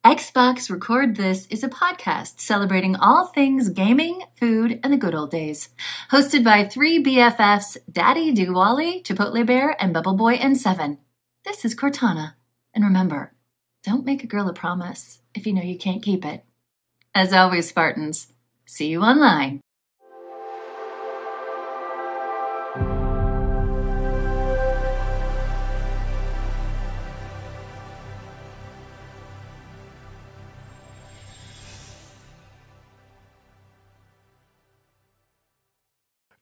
Xbox Record This is a podcast celebrating all things gaming, food, and the good old days. Hosted by three BFFs, DaddyDWALLY, Chipotle Bear, and Bubble Boy and Seven. This is Cortana. And remember, don't make a girl a promise if you know you can't keep it. As always, Spartans, see you online.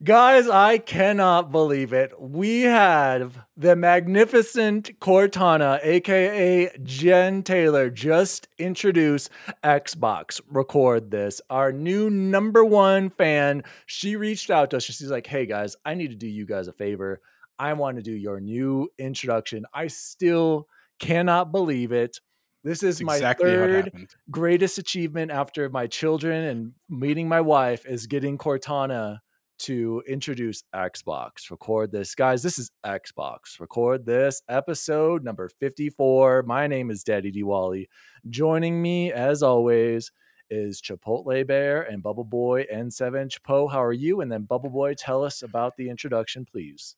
Guys, I cannot believe it. We have the magnificent Cortana, aka Jen Taylor, just introduce Xbox Record This. Our new #1 fan. She reached out to us. She's like, hey guys, I need to do you guys a favor. I want to do your new introduction. I still cannot believe it. This is my third greatest achievement after my children and meeting my wife is getting Cortana to introduce Xbox Record This. Guys, this is Xbox Record This, episode number 54. My name is DaddyDWALLY. Joining me, as always, is Chipotle Bear and Bubble Boy N7. Chipo, how are you? And then Bubble Boy, tell us about the introduction, please.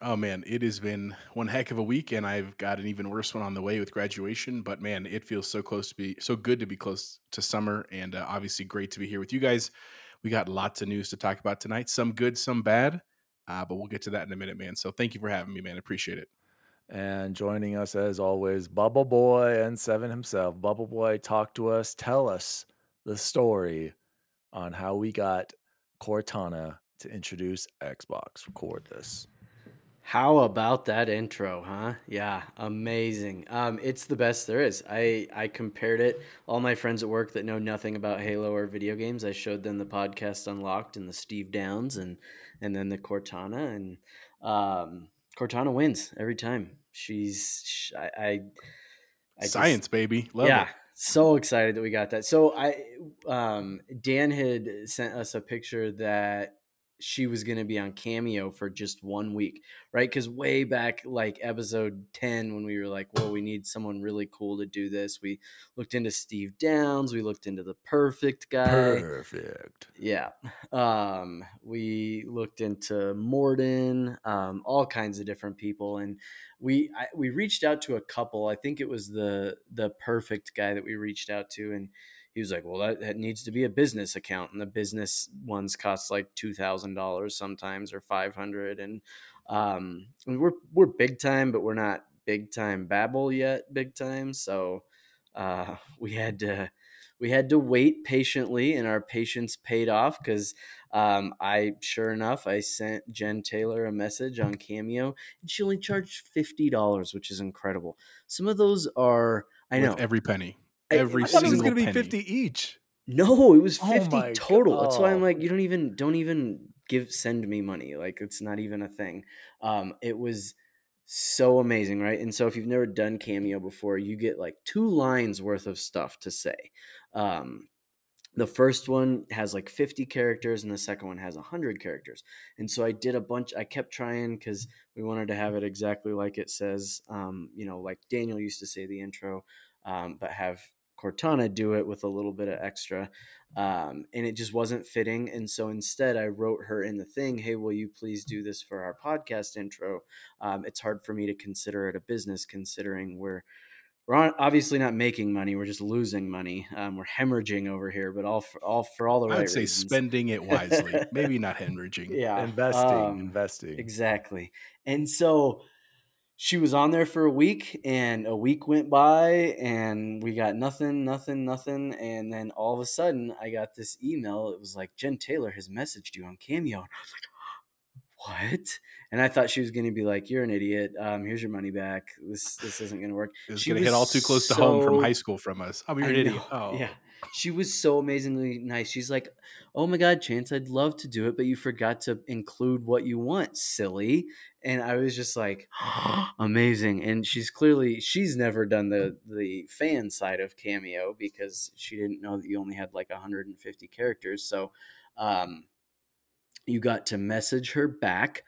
Oh man, it has been one heck of a week, and I've got an even worse one on the way with graduation. But man, it feels so good to be close to summer, and obviously great to be here with you guys. We got lots of news to talk about tonight, some good, some bad, but we'll get to that in a minute, man. So thank you for having me, man. Appreciate it. And joining us, as always, Bubble Boy N7 himself. Bubble Boy, talk to us. Tell us the story on how we got Cortana to introduce Xbox Record This. How about that intro, huh? Yeah, amazing. It's the best there is. I compared it. All my friends at work that know nothing about Halo or video games, I showed them the podcast Unlocked and the Steve Downs and then the Cortana, and Cortana wins every time. Science, baby. Love it. So excited that we got that. So Dan had sent us a picture that she was going to be on Cameo for just 1 week, right? Because way back, like episode 10, when we were like, well, we need someone really cool to do this, we looked into Steve Downs, we looked into the perfect guy. Perfect. Yeah. We looked into Morden, all kinds of different people. And we reached out to a couple. I think it was the perfect guy that we reached out to, and he was like, well, that needs to be a business account, and the business ones cost like $2,000 sometimes, or $500. And we're big time, but we're not big time Babel yet, big time. So we had to wait patiently, and our patience paid off, because sure enough, I sent Jen Taylor a message on Cameo, and she only charged $50, which is incredible. Some of those are, I know, every penny. I thought it was going to be 50 each. No, it was 50 total. God. That's why I'm like, you don't even send me money. Like, it's not even a thing. It was so amazing, right? And so if you've never done Cameo before, you get like 2 lines worth of stuff to say. The first one has like 50 characters, and the second one has 100 characters. And so I did a bunch. I kept trying because we wanted to have it exactly like it says, like Daniel used to say the intro, but have Cortana do it with a little bit of extra, and it just wasn't fitting. And so instead I wrote her in the thing, hey, will you please do this for our podcast intro? It's hard for me to consider it a business, considering we're obviously not making money. We're just losing money. We're hemorrhaging over here, but all for all the right reasons. I would say spending it wisely, maybe not hemorrhaging. Yeah. Investing. Exactly. And so she was on there for a week, and a week went by, and we got nothing. And then all of a sudden I got this email. It was like, Jen Taylor has messaged you on Cameo. And I was like, what? And I thought she was going to be like, you're an idiot. Here's your money back. This isn't going to work. It's going to hit all too close to home from high school from us. You're an idiot. Oh. Yeah. She was so amazingly nice. She's like, oh my God, Chance, I'd love to do it, but you forgot to include what you want, silly. And I was just like, amazing. And she's never done the fan side of Cameo, because she didn't know that you only had like 150 characters. So you got to message her back,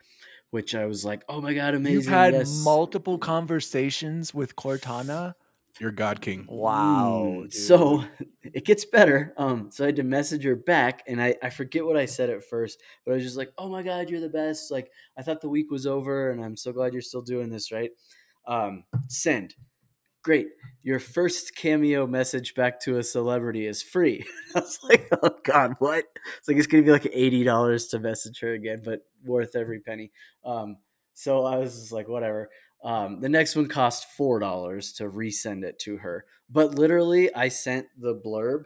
which I was like, oh my God, amazing. You've had multiple conversations with Cortana? You're God King. Wow. Dude. So it gets better. So I had to message her back, and I forget what I said at first, but I was just like, "Oh my God, you're the best! Like, I thought the week was over, and I'm so glad you're still doing this, right?" Send. Great. Your first cameo message back to a celebrity is free. I was like, oh God, what? It's like, it's going to be like $80 to message her again, but worth every penny. So I was just like, whatever. The next one cost $4 to resend it to her. But literally, I sent the blurb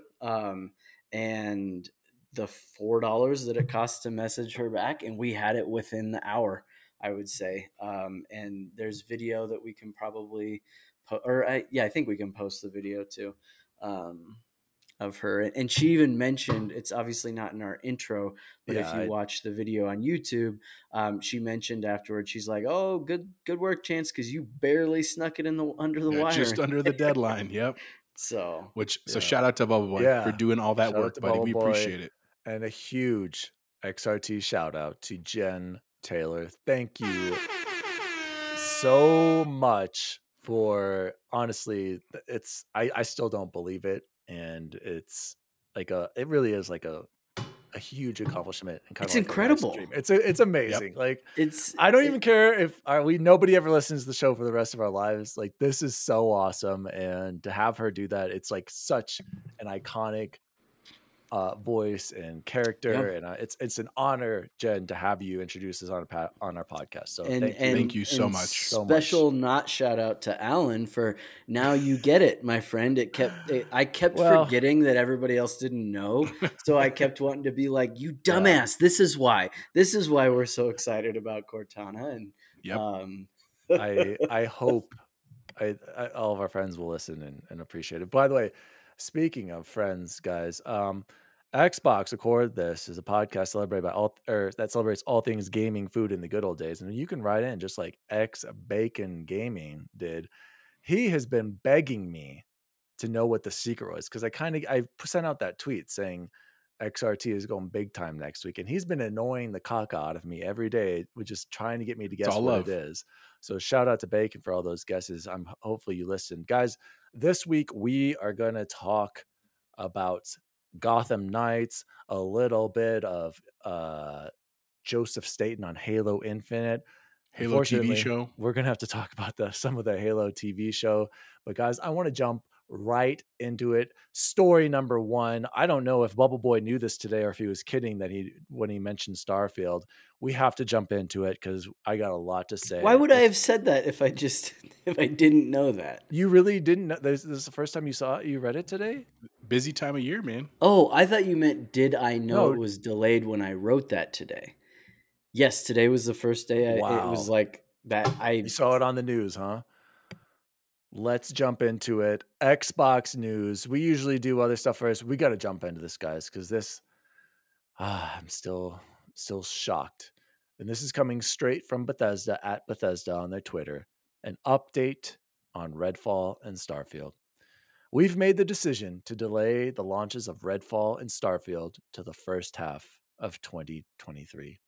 and the $4 that it cost to message her back, and we had it within the hour, I would say. And there's video that we can probably I think we can post the video too of her. And she even mentioned, it's obviously not in our intro, but if you watch the video on YouTube, she mentioned afterwards, she's like, "Oh, good work, Chance, because you barely snuck it in under the wire, just under the deadline." Yep. So shout out to Bubble Boy for doing all that work, buddy. We appreciate it. And a huge XRT shout out to Jen Taylor. Thank you so much for, honestly, it's I still don't believe it, and it's like it really is like a huge accomplishment and kind it's of like incredible. It's amazing. Yep. Like I don't even care if nobody ever listens to the show for the rest of our lives. Like, this is so awesome, and to have her do that, it's like such an iconic voice and character, and it's an honor, Jen, to have you introduce us on our podcast. So thank you so much. Special not shout out to Alan for now you get it, my friend. I kept forgetting that everybody else didn't know, so I kept wanting to be like, you dumbass. This is why we're so excited about Cortana. And I hope all of our friends will listen and appreciate it. By the way, speaking of friends, guys, Xbox Record This is a podcast that celebrates all things gaming, food, and the good old days. And you can write in just like X Bacon Gaming did. He has been begging me to know what the secret was, because I sent out that tweet saying XRT is going big time next week, and he's been annoying the caca out of me every day with just trying to get me to guess what it is. So shout out to Bacon for all those guesses. Hopefully you listened, guys. This week we are going to talk about Gotham Knights, a little bit of Joseph Staten on Halo Infinite. Halo TV show. We're going to have to talk about some of the Halo TV show. But guys, I want to jump right into it. Story number one. I don't know if Bubble Boy knew this today or if he was kidding when he mentioned Starfield. We have to jump into it because I got a lot to say. Why would I have said that if I didn't know that? You really didn't know? This is the first time you saw it? You read it today? Busy time of year, man. Oh, I thought you meant, did I know it was delayed when I wrote that today? Yes, today was the first day. It was like that. You saw it on the news, huh? Let's jump into it. Xbox news. We usually do other stuff first. We got to jump into this, guys, because this, I'm still shocked. And this is coming straight from Bethesda, at Bethesda on their Twitter. An update on Redfall and Starfield. We've made the decision to delay the launches of Redfall and Starfield to the first half of 2023.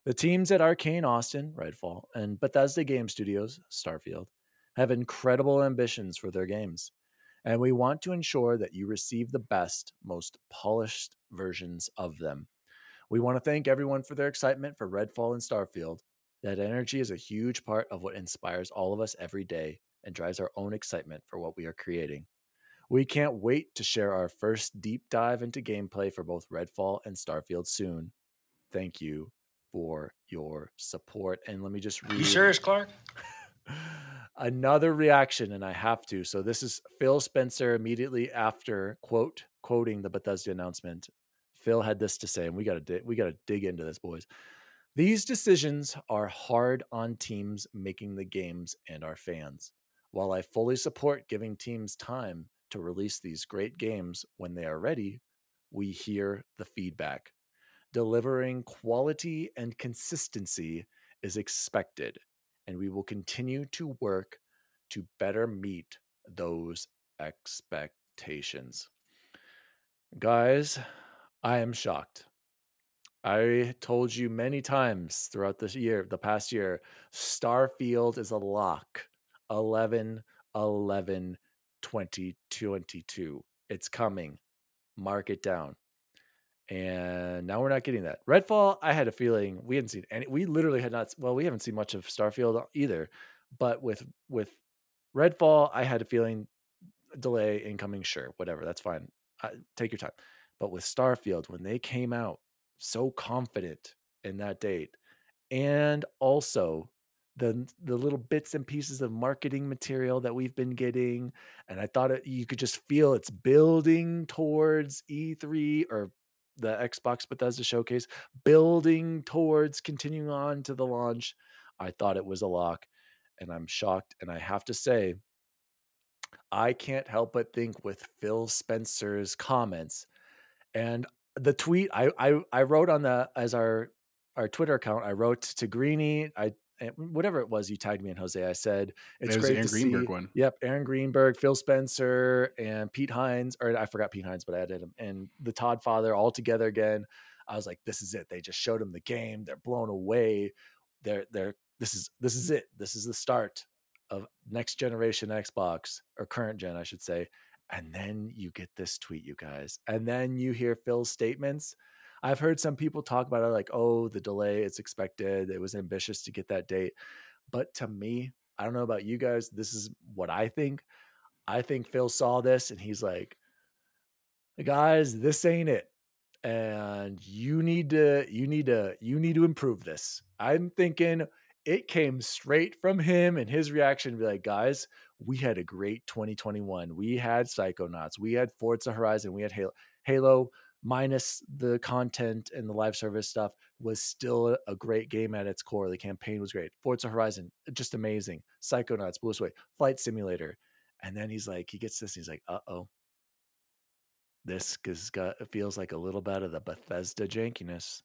The teams at Arcane Austin, Redfall, and Bethesda Game Studios, Starfield, have incredible ambitions for their games, and we want to ensure that you receive the best, most polished versions of them. We want to thank everyone for their excitement for Redfall and Starfield. That energy is a huge part of what inspires all of us every day and drives our own excitement for what we are creating. We can't wait to share our first deep dive into gameplay for both Redfall and Starfield soon. Thank you for your support. And let me just read. You serious, Clark? Another reaction, and I have to. So this is Phil Spencer immediately after quoting the Bethesda announcement. Phil had this to say, and we got to dig into this, boys. These decisions are hard on teams making the games and our fans. While I fully support giving teams time to release these great games when they are ready, we hear the feedback. Delivering quality and consistency is expected, and we will continue to work to better meet those expectations. Guys, I am shocked. I told you many times throughout the past year, Starfield is a lock. 11/11 2022. It's coming. Mark it down. And now we're not getting that. Redfall, I had a feeling we hadn't seen any. We literally had not. Well, we haven't seen much of Starfield either. But with Redfall, I had a feeling delay incoming. Sure, whatever, that's fine. Take your time. But with Starfield, when they came out so confident in that date, and also the little bits and pieces of marketing material that we've been getting, and I thought you could just feel it's building towards E3 or the Xbox Bethesda showcase, building towards continuing on to the launch. I thought it was a lock, and I'm shocked. And I have to say, I can't help but think with Phil Spencer's comments and the tweet I wrote on the as our Twitter account. I wrote to Greeny. Whatever it was you tagged me in, Jose. I said it's great Aaron to Greenberg see. one. Yep, Aaron Greenberg, Phil Spencer, and Pete Hines. Or I forgot Pete Hines, but I added him. And the Todd father all together again. I was like, this is it. They just showed him the game. They're blown away. This is it. This is the start of next generation Xbox, or current gen, I should say. And then you get this tweet, you guys. And then you hear Phil's statements. I've heard some people talk about it like, oh, the delay, it's expected. It was ambitious to get that date. But to me, I don't know about you guys. This is what I think. I think Phil saw this and he's like, guys, this ain't it. And you need to improve this. I'm thinking it came straight from him, and his reaction to be like, guys, we had a great 2021. We had Psychonauts, we had Forza Horizon, we had Halo minus the content and the live service stuff was still a great game at its core. The campaign was great. Forza Horizon, just amazing. Psychonauts blew us away. Flight Simulator. And then he's like, he gets this, he's like, uh-oh. This feels like a little bit of the Bethesda jankiness,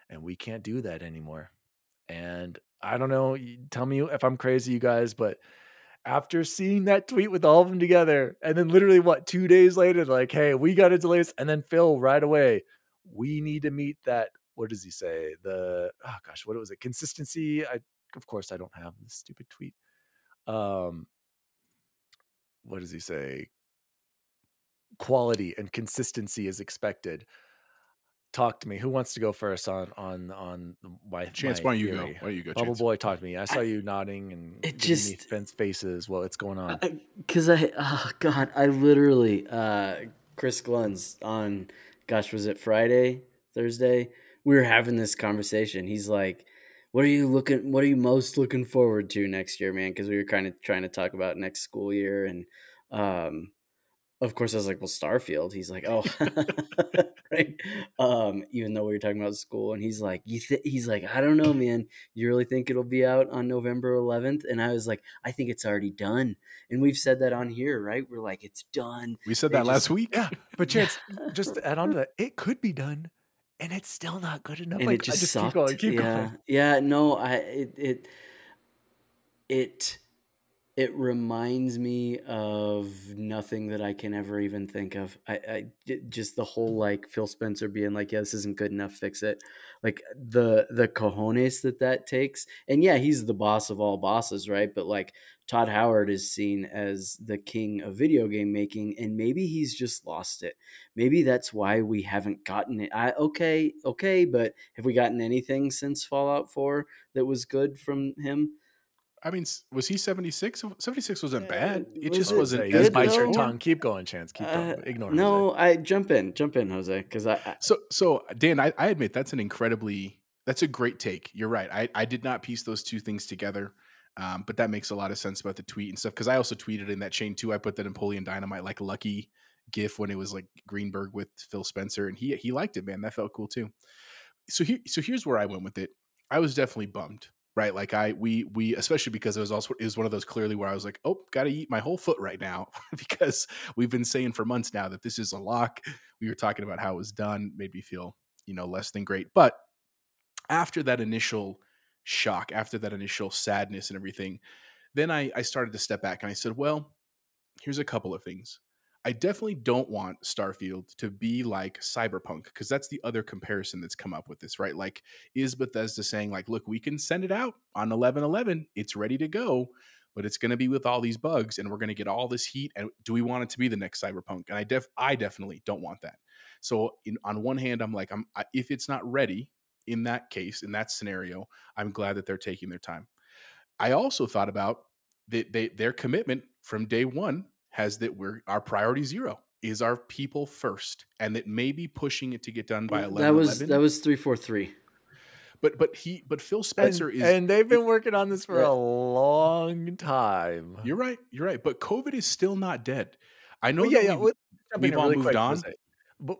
and we can't do that anymore. And I don't know, tell me if I'm crazy, you guys, but after seeing that tweet with all of them together, and then literally 2 days later, like, hey, we got to delay this, and then Phil right away, we need to meet that. What does he say? What was it? Consistency. Of course, I don't have this stupid tweet. What does he say? Quality and consistency is expected. Talk to me. Who wants to go first on my Chance? my why don't you theory? go? Why don't you go, Bubble Chance? Boy, talk to me. I saw you nodding and giving me fence faces. Well, what's going on? Because I literally Chris Glunn's on, gosh, was it Friday, Thursday? We were having this conversation. He's like, what are you most looking forward to next year, man? Because we were kind of trying to talk about next school year, and of course I was like, well, Starfield. He's like, oh, right. Even though we were talking about school, and he's like, he's like, I don't know, man. You really think it'll be out on November 11th? And I was like, I think it's already done. And we've said that on here, right? We're like, it's done. We said that last week. Yeah, but Chance, just to add on to that, it could be done, and it's still not good enough. And like, it just keep sucked. going, going. Yeah. No, it reminds me of nothing that I can ever even think of. Just the whole, like, Phil Spencer being like, yeah, this isn't good enough, fix it. Like the cojones that takes. And yeah, he's the boss of all bosses, right? But like Todd Howard is seen as the king of video game making, and maybe he's just lost it. Maybe that's why we haven't gotten it. Okay, but have we gotten anything since Fallout 4 that was good from him? I mean, was he 76? 76 wasn't bad. It just it wasn't You as bite your good. tongue. Keep going, Chance. Keep going. Ignore Jose. No, I jump in, Jose, because So Dan, I admit that's a great take. You're right. I did not piece those two things together, but that makes a lot of sense about the tweet and stuff. Because I also tweeted in that chain too. I put that Napoleon Dynamite like lucky gif when it was like Greenberg with Phil Spencer, and he liked it, man. That felt cool too. So here's where I went with it. I was definitely bummed. Right. Like we especially because it was one of those clearly where I was like, oh, got to eat my whole foot right now because we've been saying for months now that this is a lock. We were talking about how it was done, made me feel, less than great. But after that initial shock, after that initial sadness and everything, then I started to step back and I said, well, here's a couple of things. I definitely don't want Starfield to be like Cyberpunk, because that's the other comparison that's come up with this, right? Like, is Bethesda saying like, look, we can send it out on 11/11. It's ready to go. but it's going to be with all these bugs and we're going to get all this heat. And do we want it to be the next Cyberpunk? And I definitely don't want that. So on one hand, I'm like, if it's not ready in that case, in that scenario, I'm glad that they're taking their time. I also thought about their commitment from day one has that our priority 0 is our people first, and that maybe pushing it to get done by 11/11. That was 343. But Phil Spencer and they've been working on this for a long time. You're right. But COVID is still not dead. I know. We've all moved on.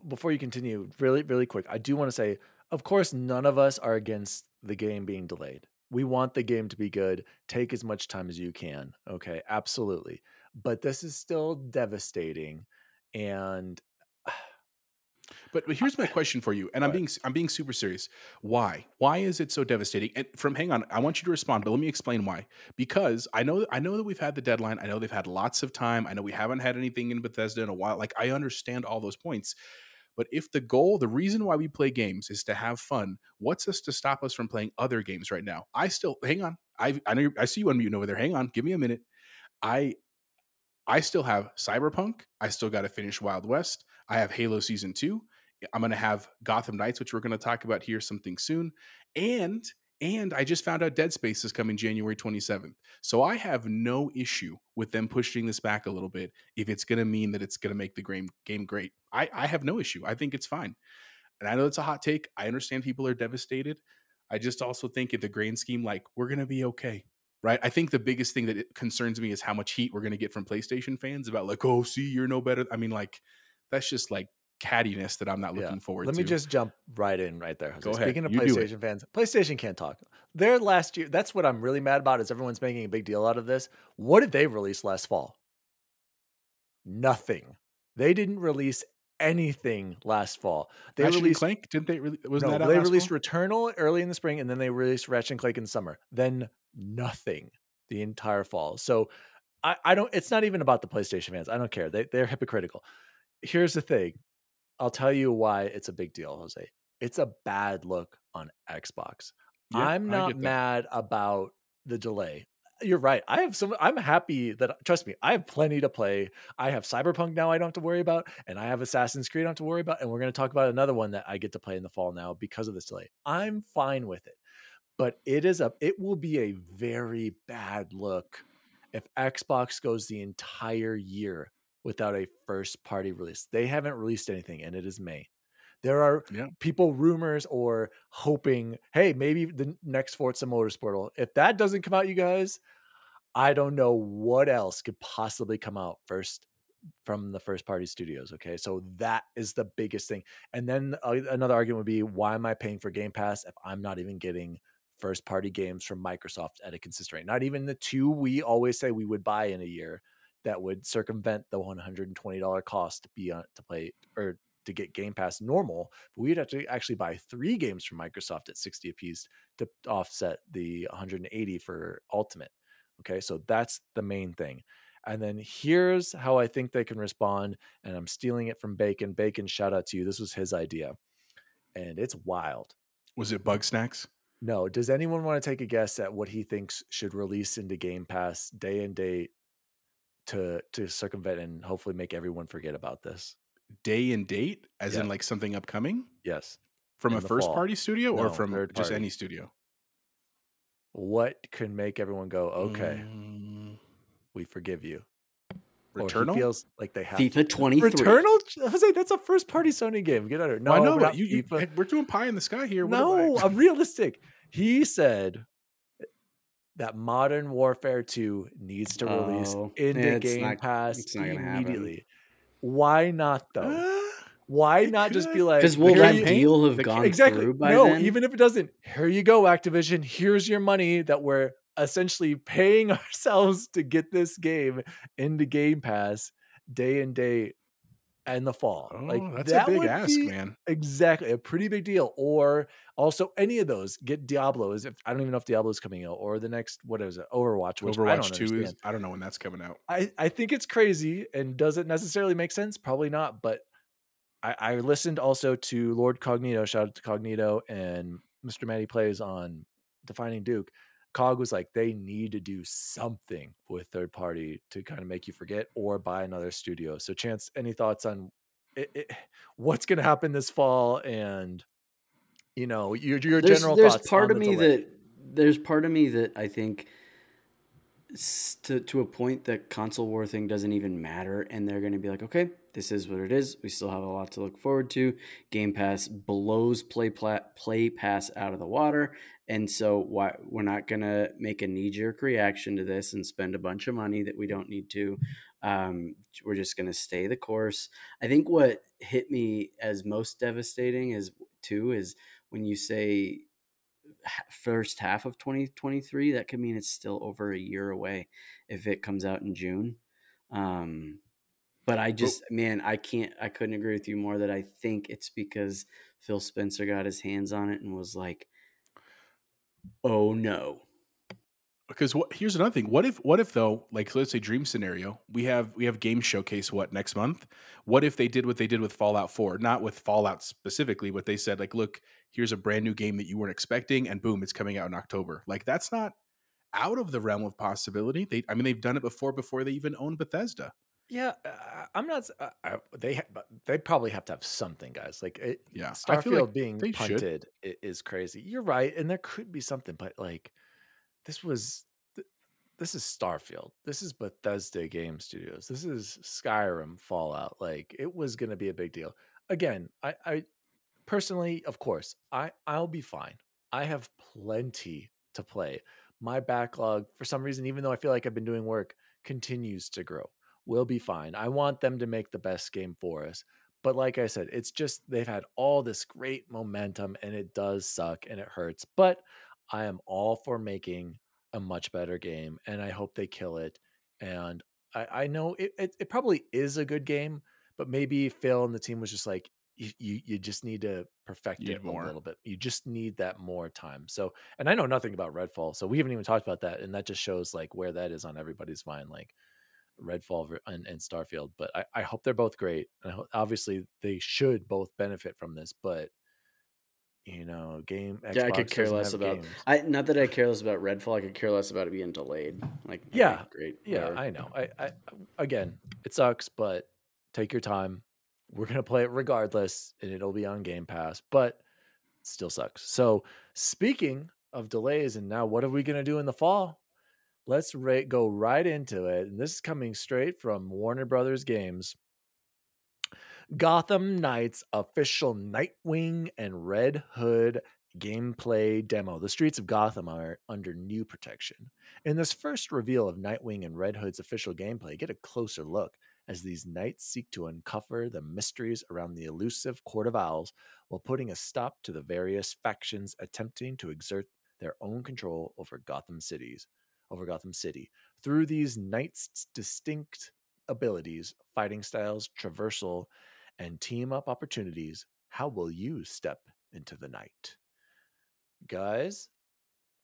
Before you continue, really, really quick, I do want to say, of course, none of us are against the game being delayed. We want the game to be good. Take as much time as you can. Okay, absolutely. But this is still devastating, and. But here's my question for you, and I'm being super serious. Why is it so devastating? And hang on, I want you to respond, but let me explain why. Because I know that we've had the deadline. I know they've had lots of time. I know we haven't had anything in Bethesda in a while. Like, I understand all those points. But if the reason why we play games is to have fun, what's to stop us from playing other games right now? Hang on. I know I see you unmuting over there. Hang on, give me a minute. I still have Cyberpunk. I still got to finish Wild West. I have Halo Season 2. I'm going to have Gotham Knights, which we're going to talk about here something soon. And I just found out Dead Space is coming January 27th. So I have no issue with them pushing this back a little bit if it's going to mean that it's going to make the game great. I have no issue. I think it's fine. And I know it's a hot take. I understand people are devastated. I just also think in the grand scheme, like, we're going to be okay. Right. I think the biggest thing that concerns me is how much heat we're going to get from PlayStation fans about, like, oh, see, you're no better. I mean, like, that's just like cattiness that I'm not looking forward to. Let me just jump right in right there, Jose. Go ahead. Speaking of PlayStation fans, PlayStation can't talk. Their last year, that's what I'm really mad about, is everyone's making a big deal out of this. What did they release last fall? Nothing. They didn't release anything last fall. They released Clank, didn't they? Wasn't that out they last released fall? Returnal early in the spring, and then they released Ratchet and Clank in the summer. Then nothing the entire fall. So I don't. It's not even about the PlayStation fans. I don't care. They're hypocritical. Here's the thing. I'll tell you why it's a big deal, Jose. It's a bad look on Xbox. Yeah, I'm not mad about the delay. You're right. I'm happy that, trust me, I have plenty to play. I have Cyberpunk now I don't have to worry about, and I have Assassin's Creed I don't have to worry about, and we're going to talk about another one that I get to play in the fall now because of this delay. I'm fine with it. But it will be a very bad look if Xbox goes the entire year without a first party release. They haven't released anything, and it is May. There are people rumors or hoping, hey, maybe the next Forza Motorsport. If that doesn't come out, you guys, I don't know what else could possibly come out first from the first party studios. Okay. So that is the biggest thing. And then another argument would be, why am I paying for Game Pass if I'm not even getting first party games from Microsoft at a consistent rate? Not even the two we always say we would buy in a year that would circumvent the $120 cost to be to play or to get Game Pass normal. But we'd have to actually buy 3 games from Microsoft at 60 apiece to offset the 180 for Ultimate. Okay, so that's the main thing. And then here's how I think they can respond. And I'm stealing it from Bacon. Bacon, shout out to you. This was his idea. And it's wild. Was it Bug Snacks? No. Does anyone want to take a guess at what he thinks should release into Game Pass day and date to circumvent and hopefully make everyone forget about this? Day and date? As in like something upcoming? Yes. From a first party studio or from just any studio? What can make everyone go, okay, we forgive you? Returnal? Feels like they have FIFA 23. Returnal? Jose, that's a first party Sony game. Get out of here. No, I know, but we're doing pie in the sky here. No, I'm realistic. He said that Modern Warfare 2 needs to release into Game Pass immediately. Why not, though? Why not just be like, because will that deal have gone through by then? Even if it doesn't, here you go, Activision. Here's your money that we're essentially paying ourselves to get this game into Game Pass day and date in the fall. That's a big ask, man. Exactly, a pretty big deal. Or also any of those, get Diablo. I don't even know if Diablo is coming out, or the next, what is it, Overwatch? Which Overwatch 2 is, I don't know when that's coming out. I think it's crazy, and does it necessarily make sense? Probably not, but I listened also to Lord Cognito, shout out to Cognito, and Mr. Matty Plays on Defining Duke. COG was like, they need to do something with third party to kind of make you forget or buy another studio. So Chance, any thoughts on what's going to happen this fall, and your general There's thoughts part on of the me delay? that I think to a point that console war thing doesn't even matter, and they're going to be like, okay, this is what it is. We still have a lot to look forward to. Game Pass blows Play Pass out of the water, and so why we're not going to make a knee-jerk reaction to this and spend a bunch of money that we don't need to. We're just going to stay the course. I think what hit me as most devastating is when you say first half of 2023, that could mean it's still over a year away if it comes out in June. But I couldn't agree with you more that I think it's because Phil Spencer got his hands on it and was like, oh no. Because here's another thing. What if though, like, let's say dream scenario, we have Game Showcase next month. What if they did what they did with Fallout 4? Not with Fallout specifically, but they said, like, look, here's a brand new game that you weren't expecting, and boom, it's coming out in October. Like, that's not out of the realm of possibility. They've done it before they even owned Bethesda. Yeah, I'm not. They probably have to have something, guys. Like Yeah, I feel Starfield like being they should. punted is crazy. You're right, and there could be something, but like this is Starfield. This is Bethesda Game Studios. This is Skyrim, Fallout. Like it was going to be a big deal. Again, I personally, of course, I'll be fine. I have plenty to play. My backlog, for some reason, even though I feel like I've been doing work, continues to grow. We'll be fine. I want them to make the best game for us. But like I said, it's just they've had all this great momentum and it does suck and it hurts. But I am all for making a much better game and I hope they kill it. And I know it probably is a good game, but maybe Phil and the team was just like, you just need to perfect it a little bit. You just need that more time. So, and I know nothing about Redfall, so we haven't even talked about that, and that just shows like where that is on everybody's mind, like Redfall and Starfield. But I hope they're both great, and obviously they should both benefit from this. But Xbox I could care doesn't less have about. games. Not that I care less about Redfall. I could care less about it being delayed. Like, Yeah, okay, great, yeah, whatever. I know. I again, it sucks, but take your time. We're gonna play it regardless, and it'll be on Game Pass. But still sucks. So speaking of delays, and now what are we going to do in the fall? Let's go right into it. And this is coming straight from Warner Brothers Games. Gotham Knights official Nightwing and Red Hood gameplay demo. The streets of Gotham are under new protection. In this first reveal of Nightwing and Red Hood's official gameplay, get a closer look as these knights seek to uncover the mysteries around the elusive Court of Owls while putting a stop to the various factions attempting to exert their own control over Gotham City. Through these knights' distinct abilities, fighting styles, traversal, and team up opportunities, how will you step into the night? Guys,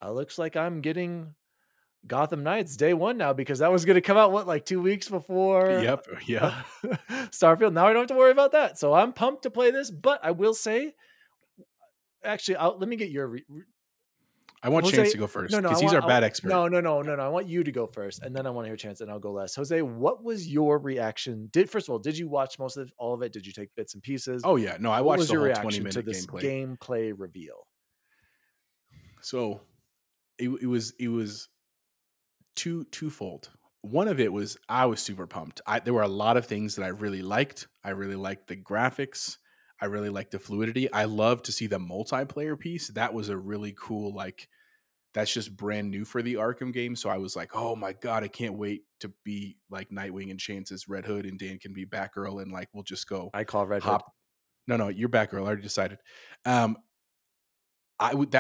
it looks like I'm getting Gotham Knights day one now because that was going to come out, like 2 weeks before Yep. Starfield. Now I don't have to worry about that. So I'm pumped to play this, but I will say, actually, let me get your I want Jose, Chance to go first No, because he's our bad expert. No. I want you to go first, and then I want to hear Chance, and I'll go last. Jose, what was your reaction? First of all, did you watch all of it? Did you take bits and pieces? Oh yeah, no, I watched the whole 20-minute to this gameplay reveal? So it was twofold. One of it was I was super pumped. There were a lot of things that I really liked. I really liked the graphics. I really liked the fluidity. I love to see the multiplayer piece. That was a really cool, like, that's just brand new for the Arkham game. So I was like, oh my God, I can't wait to be like Nightwing and Chance's Red Hood and Dan can be Batgirl and like we'll just go. I call Red Hood. No, you're Batgirl. I already decided. That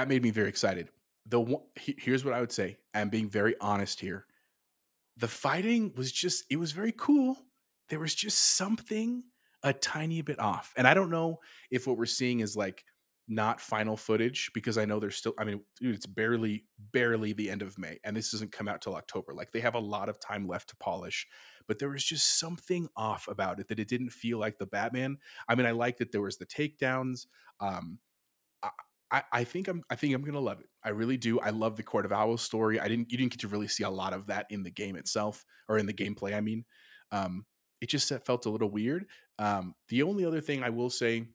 made me very excited. Here's what I would say. I'm being very honest here. The fighting it was very cool. There was just something a tiny bit off. And I don't know if what we're seeing is like not final footage because I know there's still, dude, it's barely the end of May and this doesn't come out till October. Like they have a lot of time left to polish, but there was just something off about it that it didn't feel like the Batman. I like that there was the takedowns. I think I'm gonna love it. I really do. I love the Court of Owls story. You didn't get to really see a lot of that in the game itself, or in the gameplay. I mean, it just felt a little weird. The only other thing I will say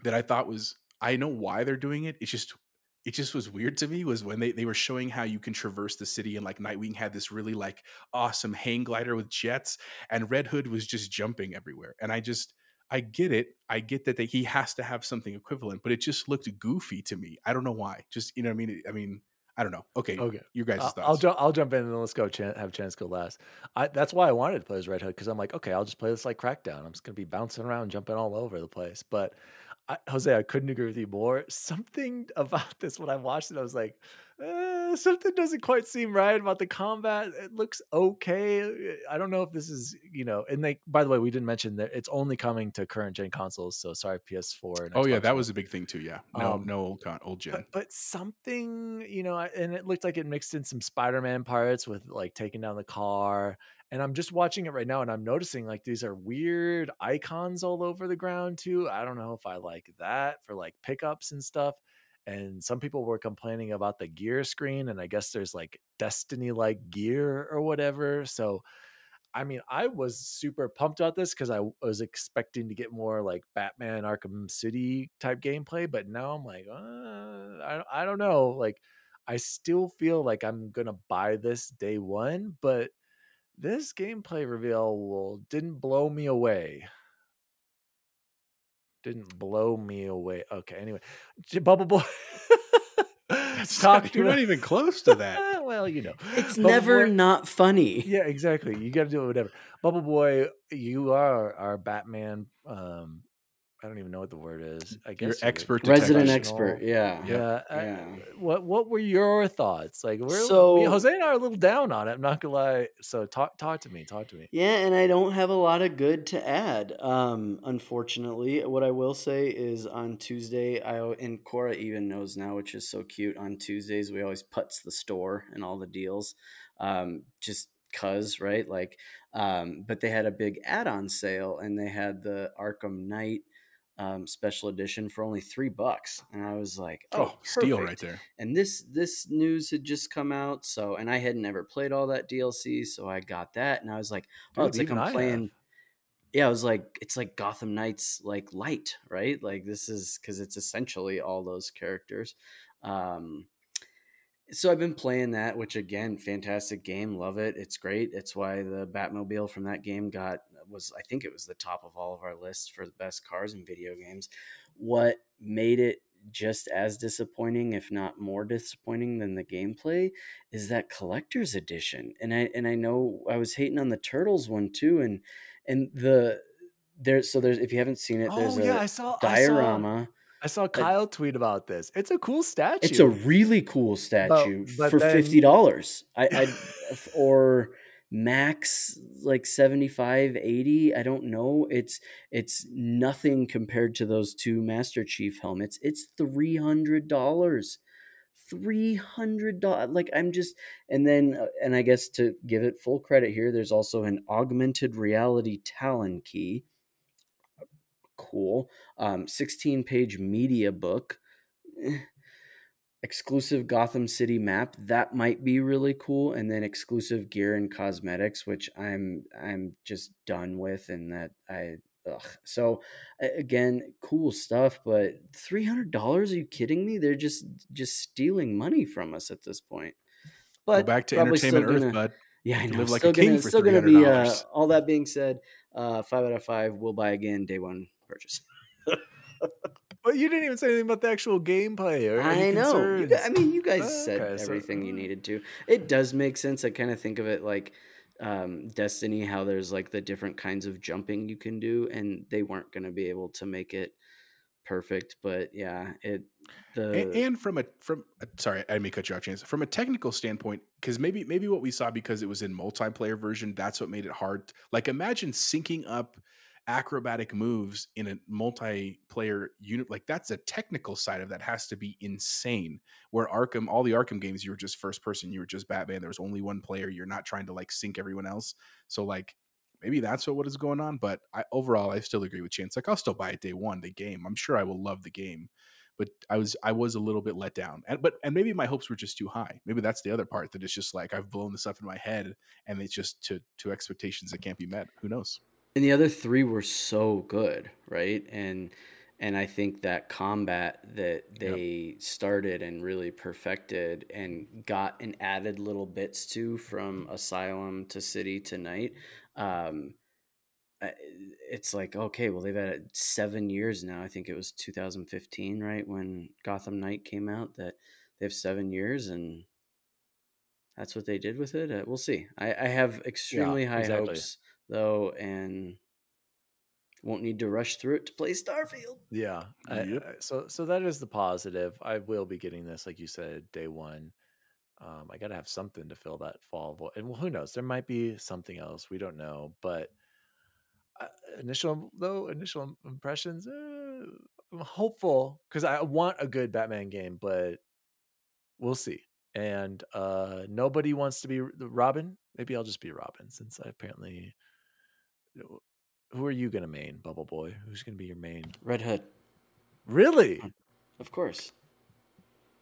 that I thought was, I know why they're doing it. It just was weird to me, was when they were showing how you can traverse the city, and like Nightwing had this really like awesome hang glider with jets, and Red Hood was just jumping everywhere. And I get it. I get that he has to have something equivalent, but it just looked goofy to me. I don't know why. Just, you know what I mean? I mean, I don't know. Okay. Okay. Your guys' I'll thoughts. I'll jump in and then let's go have Chance go last. That's why I wanted to play as Red Hood, because I'm like, okay, I'll just play this like Crackdown. I'm just gonna be bouncing around, jumping all over the place. But Jose, I couldn't agree with you more. Something about this, when I watched it, I was like, something doesn't quite seem right about the combat. It looks okay. I don't know if this is, and by the way, we didn't mention that it's only coming to current gen consoles. So sorry, PS4 and Oh yeah, Xbox that One. was a big thing too. Yeah, no old gen. But something, and it looked like it mixed in some Spider-Man parts with like taking down the car. And I'm just watching it right now, and I'm noticing like these are weird icons all over the ground too. I don't know if I like that for like pickups and stuff. And some people were complaining about the gear screen, and I guess there's like Destiny-like gear or whatever. So I mean, I was super pumped about this because I was expecting to get more like Batman Arkham City type gameplay, but now I'm like, I don't know. Like, I still feel like I'm gonna buy this day one, but this gameplay reveal didn't blow me away. Didn't blow me away. Okay, anyway, Bubble Boy. You're not even close to that. Well, It's Bubble never Boy, not funny. yeah, exactly. You got to do it, whatever. Bubble Boy, you are our Batman. I don't even know what the word is. I You're guess expert Resident detective. expert, yeah. Yeah. What were your thoughts? Like, So- Jose and I are a little down on it. I'm not gonna lie. So talk to me. Yeah, and I don't have a lot of good to add. Unfortunately, what I will say is on Tuesday, and Cora even knows now, which is so cute. On Tuesdays, we always putz the store and all the deals, just cause, right? Like, but they had a big add-on sale, and they had the Arkham Knight special edition for only $3, and I was like, "Oh, steal perfect." right there! And this news had just come out, so, and I had never played all that DLC, so I got that, and I was like, "Oh, Dude, it's like even I'm I playing." have. Yeah, I was like, it's like Gotham Knights, like light, right? Like this is because it's essentially all those characters. Um, so I've been playing that, which again, fantastic game, love it. It's great. It's why the Batmobile from that game I think it was the top of all of our lists for the best cars in video games. What made it just as disappointing, if not more disappointing than the gameplay, is that collector's edition. And I know I was hating on the Turtles one too, and there's if you haven't seen it, there's I a saw diorama. I saw Kyle tweet about this. It's a cool statue. It's a really cool statue but for then- $50. I or max like 75, 80. I don't know. It's nothing compared to those two Master Chief helmets. It's $300. $300. Like I'm just, and then and I guess to give it full credit here, there's also an augmented reality Talon key. Cool. 16-page media book. Exclusive Gotham City map, that might be really cool, and then exclusive gear and cosmetics, which I'm just done with, and that so again, cool stuff, but $300? Are you kidding me? They're just stealing money from us at this point. But Go back to probably Entertainment still Earth, bud. Yeah, I You know. live like still a king gonna, for still gonna be. $300. All that being said, 5 out of 5 will buy again day one purchase. But you didn't even say anything about the actual gameplay or any I know. concerns. You guys said Okay, so- everything you needed to. It does make sense. I kind of think of it like Destiny, how there's like the different kinds of jumping you can do, and they weren't going to be able to make it perfect. But yeah, And sorry, I may cut you off, Chance. From a technical standpoint, because maybe what we saw, because it was in multiplayer version, that's what made it hard. Like, imagine syncing up acrobatic moves in a multiplayer unit. Like, that's a technical side of that has to be insane. Where all the Arkham games, you were just first person, you were just Batman. There was only one player. You're not trying to like sync everyone else. So like, maybe that's what is going on. But overall, I still agree with Chance. Like, I'll still buy it day one, the game. I'm sure I will love the game. but I was a little bit let down. And maybe my hopes were just too high. Maybe that's the other part, that it's just like I've blown this up in my head, and it's just to expectations that can't be met. Who knows? And the other three were so good, right? And I think that combat that they started and really perfected and got and added little bits to, from Asylum to City to Night, it's like, okay, well, they've had it 7 years now. I think it was 2015, right, when Gotham Knight came out, that they have 7 years, and that's what they did with it. We'll see. I have extremely high hopes, though, and won't need to rush through it to play Starfield. Yeah. Yep. So that is the positive. I will be getting this, like you said, day one. I got to have something to fill that fall void. And well, who knows? There might be something else. We don't know. But initial impressions, I'm hopeful because I want a good Batman game, but we'll see. And nobody wants to be the Robin. Maybe I'll just be Robin, since I apparently. Who are you gonna main, Bubble Boy? Who's gonna be your main? Red Hood. Really? Of course.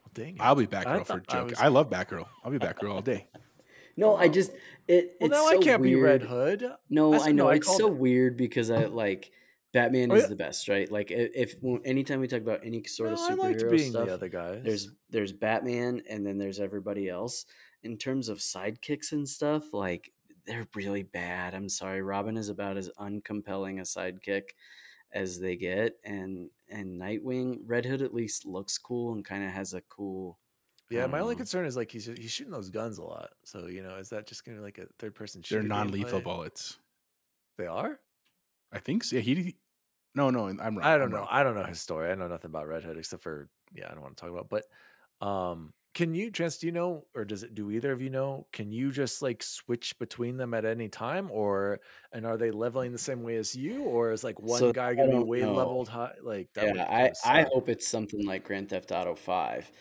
Well, dang it. I'll be Batgirl for a joke. I love Batgirl. I'll be Batgirl all day. No, I just it's now so I can't weird. be Red Hood. No, I know, it's so it. weird because I like Batman Oh, is yeah. the best, right? Like if anytime we talk about any sort of I liked superhero being stuff, the other guys. there's Batman and then there's everybody else. In terms of sidekicks and stuff, like, they're really bad. I'm sorry, Robin is about as uncompelling a sidekick as they get, and Nightwing, Red Hood at least looks cool and kind of has a cool. Yeah, my only know. concern is like he's shooting those guns a lot. So is that just gonna be like a third person They're shooter? non-lethal gameplay? bullets. They are? I think so. Yeah, no, I'm wrong. I don't I'm know. wrong. I don't know his story. I know nothing about Red Hood except for I don't want to talk about. But can you, Chance, do you know, or do either of you know? Can you just like switch between them at any time, and are they leveling the same way as you, or is like one So guy I gonna be don't way know. leveled high? Like that would Yeah, kind of I suck. hope it's something like Grand Theft Auto 5,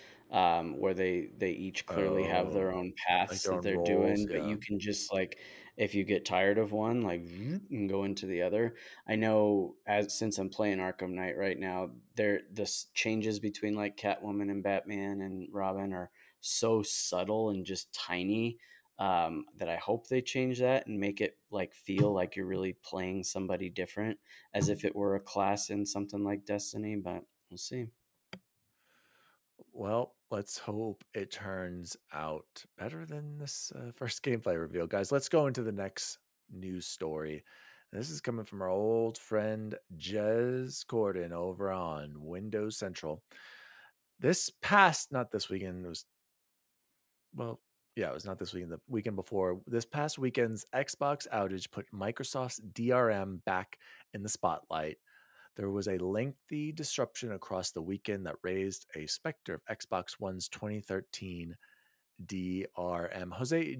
where they each clearly have their own paths their that own they're roles, doing, but yeah. you can just, like, if you get tired of one, like, and go into the other. I know, since I'm playing Arkham Knight right now, the changes between like Catwoman and Batman and Robin are so subtle and just tiny, that I hope they change that and make it like feel like you're really playing somebody different, as if it were a class in something like Destiny, but we'll see. Well, let's hope it turns out better than this first gameplay reveal. Guys, let's go into the next news story. This is coming from our old friend Jez Corden over on Windows Central. Not this weekend, it was not this weekend, the weekend before. This past weekend's Xbox outage put Microsoft's DRM back in the spotlight. There was a lengthy disruption across the weekend that raised a specter of Xbox One's 2013 DRM. Jose,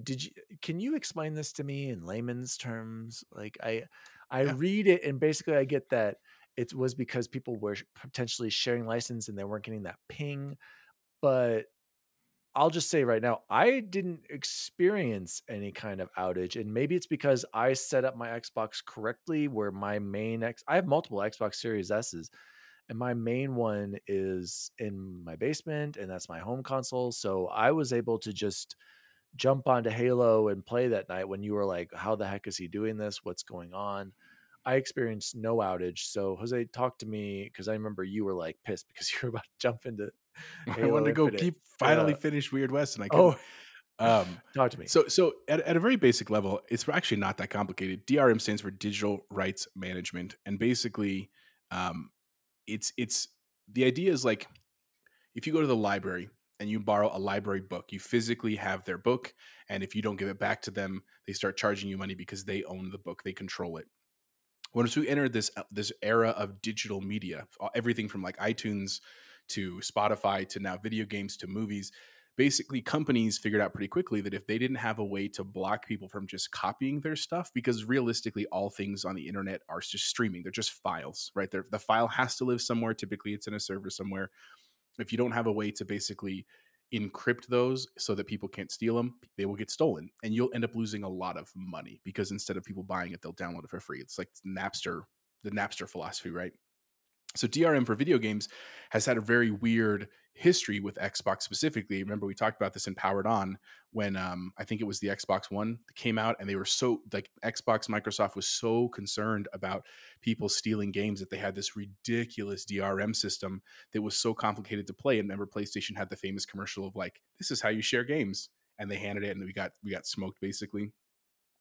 can you explain this to me in layman's terms? Like I Yeah. read it and basically I get that it was because people were potentially sharing license and they weren't getting that ping, but I'll just say right now, I didn't experience any kind of outage, and maybe it's because I set up my Xbox correctly. Where my main I have multiple Xbox Series S's, and my main one is in my basement, and that's my home console. So I was able to just jump onto Halo and play that night when you were like, "How the heck is he doing this? What's going on?" I experienced no outage. So Jose, talk to me, because I remember you were like pissed because you were about to jump into I Halo wanted to go Infinite. finally finish Weird West, and I couldn't. Talk to me. So at a very basic level, it's actually not that complicated. DRM stands for Digital Rights Management, and basically, it's the idea is like, if you go to the library and you borrow a library book, you physically have their book, and if you don't give it back to them, they start charging you money because they own the book, they control it. Once we entered this era of digital media, everything from like iTunes to Spotify to now video games to movies, basically companies figured out pretty quickly that if they didn't have a way to block people from just copying their stuff, because realistically all things on the internet are just streaming, they're just files, right? The file has to live somewhere. Typically it's in a server somewhere. If you don't have a way to basically encrypt those so that people can't steal them, they will get stolen, and you'll end up losing a lot of money, because instead of people buying it, they'll download it for free. It's like the Napster philosophy, right? So DRM for video games has had a very weird history with Xbox specifically. Remember, we talked about this in Powered On when I think it was the Xbox One that came out, and they were so like Microsoft was so concerned about people stealing games that they had this ridiculous DRM system that was so complicated to play. And remember, PlayStation had the famous commercial of like, "This is how you share games," and they handed it, and we got smoked basically.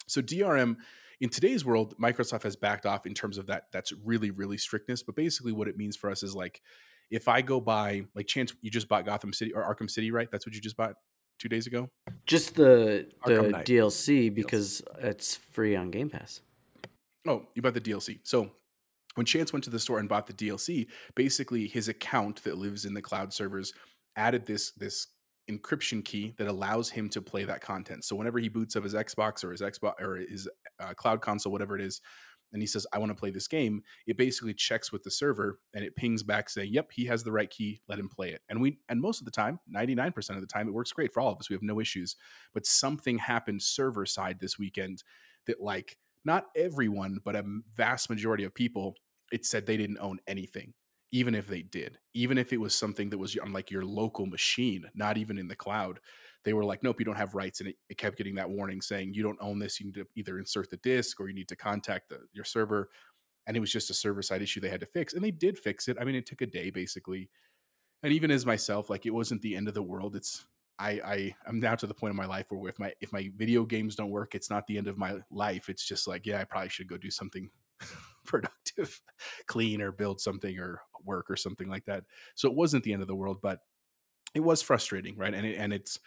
So DRM in today's world, Microsoft has backed off in terms of that. That's really, really strictness. But basically what it means for us is like, if I go buy, like Chance, you just bought Gotham City or Arkham City, right? That's what you just bought 2 days ago? Just the Arkham Knight. DLC because it's free on Game Pass. Oh, you bought the DLC. So when Chance went to the store and bought the DLC, basically his account that lives in the cloud servers added this encryption key that allows him to play that content. So whenever he boots up his Xbox or his cloud console, whatever it is, and he says, "I want to play this game," it basically checks with the server and it pings back saying, "Yep, he has the right key. Let him play it." And most of the time, 99% of the time, it works great for all of us. We have no issues. But something happened server side this weekend that, like, not everyone, but a vast majority of people, it said they didn't own anything. Even if they did, even if it was something that was on like your local machine, not even in the cloud, they were like, "Nope, you don't have rights." And it kept getting that warning saying, "You don't own this. You need to either insert the disk or you need to contact your server." And it was just a server side issue they had to fix. And they did fix it. I mean, it took a day basically. And even as myself, like, it wasn't the end of the world. I'm now to the point in my life where if my video games don't work, it's not the end of my life. It's just like, yeah, I probably should go do something productive, clean, or build something or work or something like that. So it wasn't the end of the world, but it was frustrating, right? And it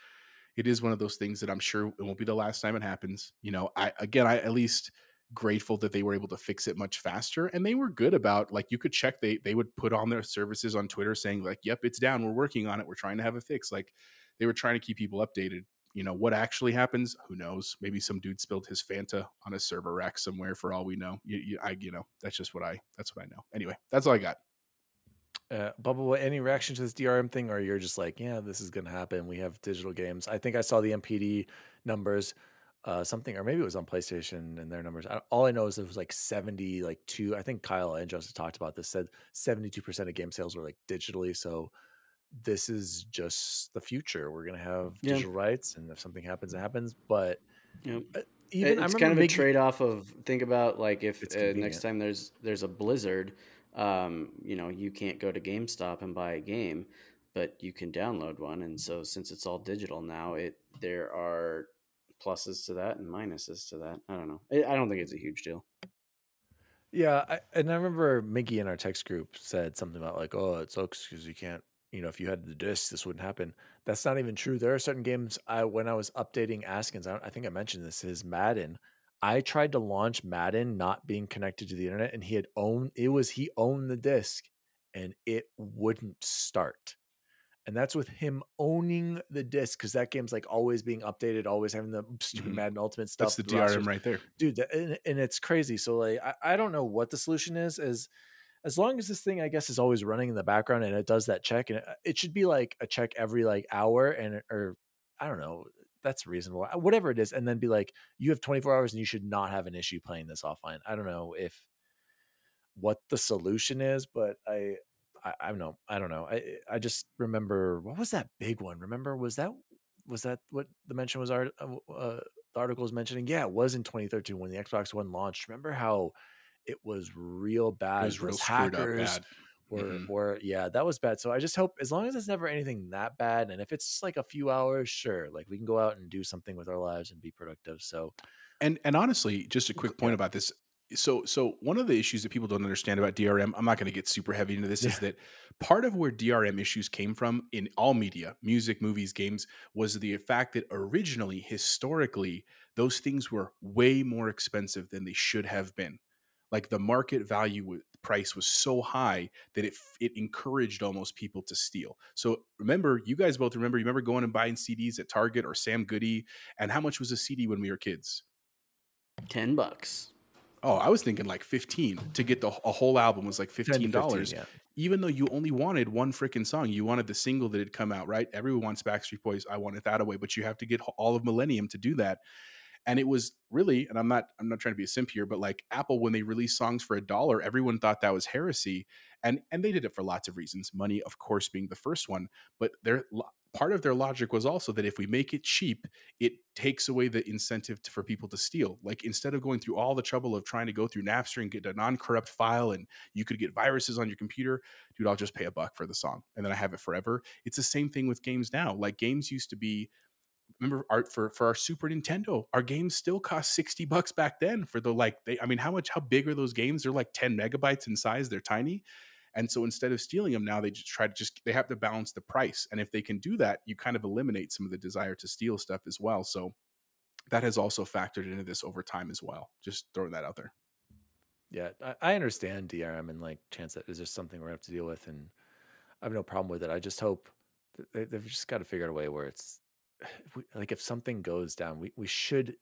is one of those things that I'm sure it won't be the last time it happens. You know, I at least grateful that they were able to fix it much faster, and they were good about, like, you could check, they would put on their services on Twitter saying like, "Yep, it's down, we're working on it, we're trying to have a fix." Like, they were trying to keep people updated. You know, what actually happens, who knows? Maybe some dude spilled his Fanta on a server rack somewhere, for all we know. That's just that's what I know. Anyway, that's all I got. Bubba, any reaction to this DRM thing, or you're just like, yeah, this is going to happen? We have digital games. I think I saw the MPD numbers, something, or maybe it was on PlayStation and their numbers. All I know is it was like 72. I think Kyle and Joseph talked about this, said 72% of game sales were like digitally. So this is just the future. We're going to have digital rights, and if something happens, it happens. But it's kind of a trade-off of, think about like if next time there's a blizzard, you can't go to GameStop and buy a game, but you can download one. And so since it's all digital now, there are pluses to that and minuses to that. I don't know. I don't think it's a huge deal. Yeah, and I remember Mickey in our text group said something about like, "Oh, it sucks because you can't, if you had the disc, this wouldn't happen." That's not even true. There are certain games, when I was updating Askins, I think I mentioned this, is Madden. I tried to launch Madden not being connected to the internet, and he owned the disc and it wouldn't start. And that's with him owning the disc, because that game's like always being updated, always having the stupid Madden Ultimate stuff. That's the DRM right there, dude. And it's crazy. So like, I don't know what the solution is. As long as this thing, I guess, is always running in the background and it does that check, and it should be like a check every like hour, or I don't know. That's reasonable, whatever it is. And then be like, you have 24 hours and you should not have an issue playing this offline. I don't know what the solution is, but I don't know. I just remember, what was that big one? Remember, was that what the mention was? The article was mentioning. Yeah, it was in 2013 when the Xbox One launched. Remember how it was real bad? It was real hackers screwed up bad. Yeah, that was bad. So I just hope, as long as it's never anything that bad, and if it's just like a few hours, sure, like we can go out and do something with our lives and be productive. So, and honestly, just a quick point about this. So one of the issues that people don't understand about DRM, I'm not going to get super heavy into this, is that part of where DRM issues came from in all media, music, movies, games, was the fact that originally, historically, those things were way more expensive than they should have been. Like, the market value price was so high that it encouraged almost people to steal. So you guys both remember going and buying CDs at Target or Sam Goody, and how much was a CD when we were kids? $10. Oh, I was thinking like 15 to get a whole album was like $15. Yeah. Even though you only wanted one freaking song, you wanted the single that had come out, right? Everyone wants Backstreet Boys. I want It That Away, but you have to get all of Millennium to do that. And it was really, and I'm not trying to be a simp here, but like Apple, when they released songs for $1, everyone thought that was heresy. And they did it for lots of reasons. Money, of course, being the first one. But part of their logic was also that if we make it cheap, it takes away the incentive for people to steal. Like, instead of going through all the trouble of trying to go through Napster and get a non-corrupt file, and you could get viruses on your computer, dude, I'll just pay $1 for the song and then I have it forever. It's the same thing with games now. Like, games used to be, remember, art for our Super Nintendo, our games still cost $60 back then for the, like, how big are those games? They're like 10 megabytes in size. They're tiny. And so instead of stealing them now, they they have to balance the price. And if they can do that, you kind of eliminate some of the desire to steal stuff as well. So that has also factored into this over time as well. Just throwing that out there. Yeah, I understand DRM and like chance that is just something we're gonna have to deal with, and I have no problem with it. I just hope that they've just got to figure out a way where it's if something goes down, we should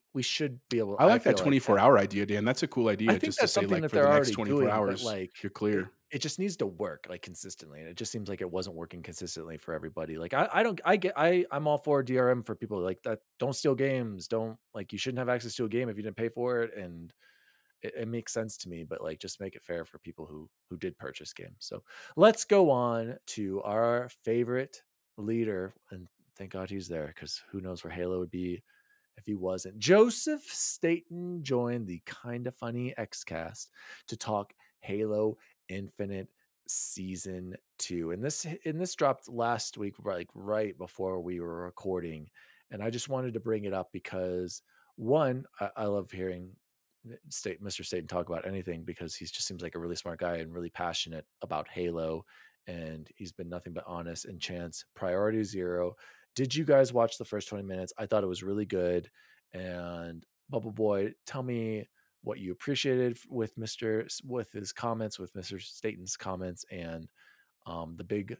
be able. I like that 24-hour idea, Dan. That's a cool idea. I think just that's to say, something like, that for they're the next already 24 doing, hours, but like you're clear. It just needs to work like consistently, and it just seems like it wasn't working consistently for everybody. Like I'm all for DRM for people like that. Don't steal games. Don't, like, you shouldn't have access to a game if you didn't pay for it, and it makes sense to me, but like, just make it fair for people who did purchase games. So let's go on to our favorite leader, and thank God he's there, because who knows where Halo would be if he wasn't. Joseph Staten joined the Kinda Funny Xcast to talk Halo Infinite Season 2. And this dropped last week, like right before we were recording. And I just wanted to bring it up because, one, I love hearing Mr. Staten talk about anything, because he just seems like a really smart guy and really passionate about Halo. And he's been nothing but honest. And Chance, Priority Zero. Did you guys watch the first 20 minutes? I thought it was really good. And Bubble Boy, tell me what you appreciated with his comments, with Mr. Staten's comments, and the big,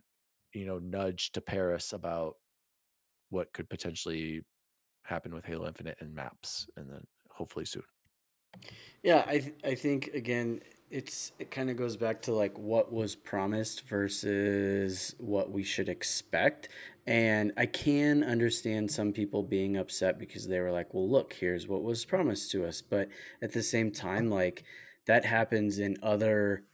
nudge to Paris about what could potentially happen with Halo Infinite and maps, and then hopefully soon. Yeah, I think again, it kind of goes back to like what was promised versus what we should expect. And I can understand some people being upset because they were like, well, look, here's what was promised to us. But at the same time, like, that happens in other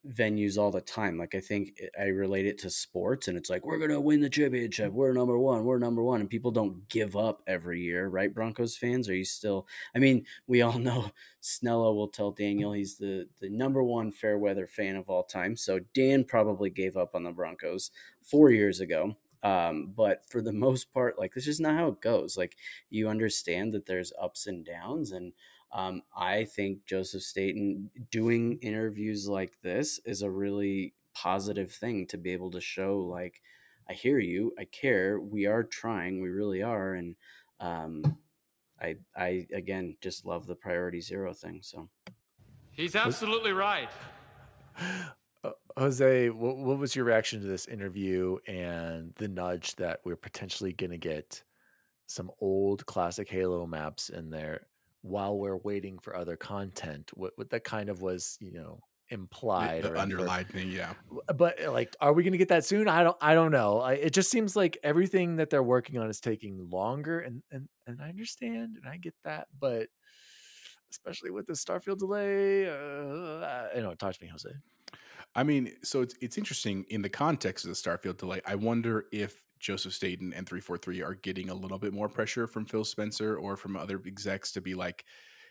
venues all the time. Like, I think I relate it to sports, and it's like, we're gonna win the championship, we're number one, and people don't give up every year, right? Broncos fans, are you still, I mean, we all know Snella will tell Daniel he's the number one fair weather fan of all time, so Dan probably gave up on the Broncos 4 years ago. But for the most part, like, this is not how it goes. Like, you understand that there's ups and downs, and I think Joseph Staten doing interviews like this is a really positive thing to be able to show, like, I hear you, I care, we are trying, we really are. And I again just love the Priority Zero thing. So he's absolutely right. Jose, what was your reaction to this interview and the nudge that we're potentially going to get some old classic Halo maps in there while we're waiting for other content? What that kind of was, implied The or underlined thing, yeah. But like, are we going to get that soon? I don't know. It just seems like everything that they're working on is taking longer, and I understand and I get that, but especially with the Starfield delay, talk to me, Jose. I mean, so it's interesting in the context of the Starfield delay. I wonder if Joseph Staten and 343 are getting a little bit more pressure from Phil Spencer or from other execs to be like,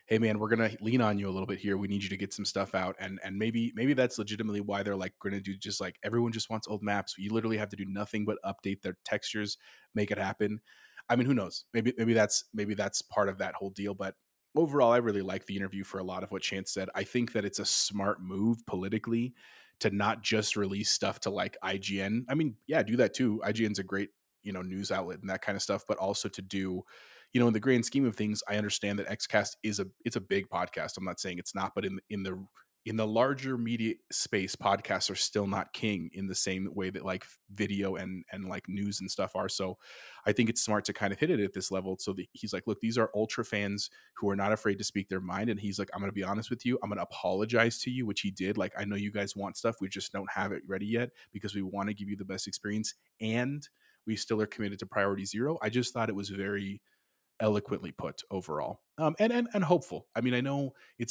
hey man, we're gonna lean on you a little bit here. We need you to get some stuff out. And maybe that's legitimately why they're like gonna do, just like, everyone just wants old maps. You literally have to do nothing but update their textures, make it happen. I mean, who knows? Maybe that's part of that whole deal. But overall, I really like the interview for a lot of what Chance said. I think that it's a smart move politically to not just release stuff to like IGN. I mean, yeah, do that too. IGN's a great, news outlet and that kind of stuff, but also to do, in the grand scheme of things, I understand that Xcast it's a big podcast. I'm not saying it's not, but in the larger media space, podcasts are still not king in the same way that like video and like news and stuff are. So I think it's smart to kind of hit it at this level. So that he's like, look, these are ultra fans who are not afraid to speak their mind. And he's like, I'm going to be honest with you. I'm going to apologize to you, which he did. Like, I know you guys want stuff. We just don't have it ready yet because we want to give you the best experience. And we still are committed to Priority Zero. I just thought it was very eloquently put overall, and hopeful. I mean,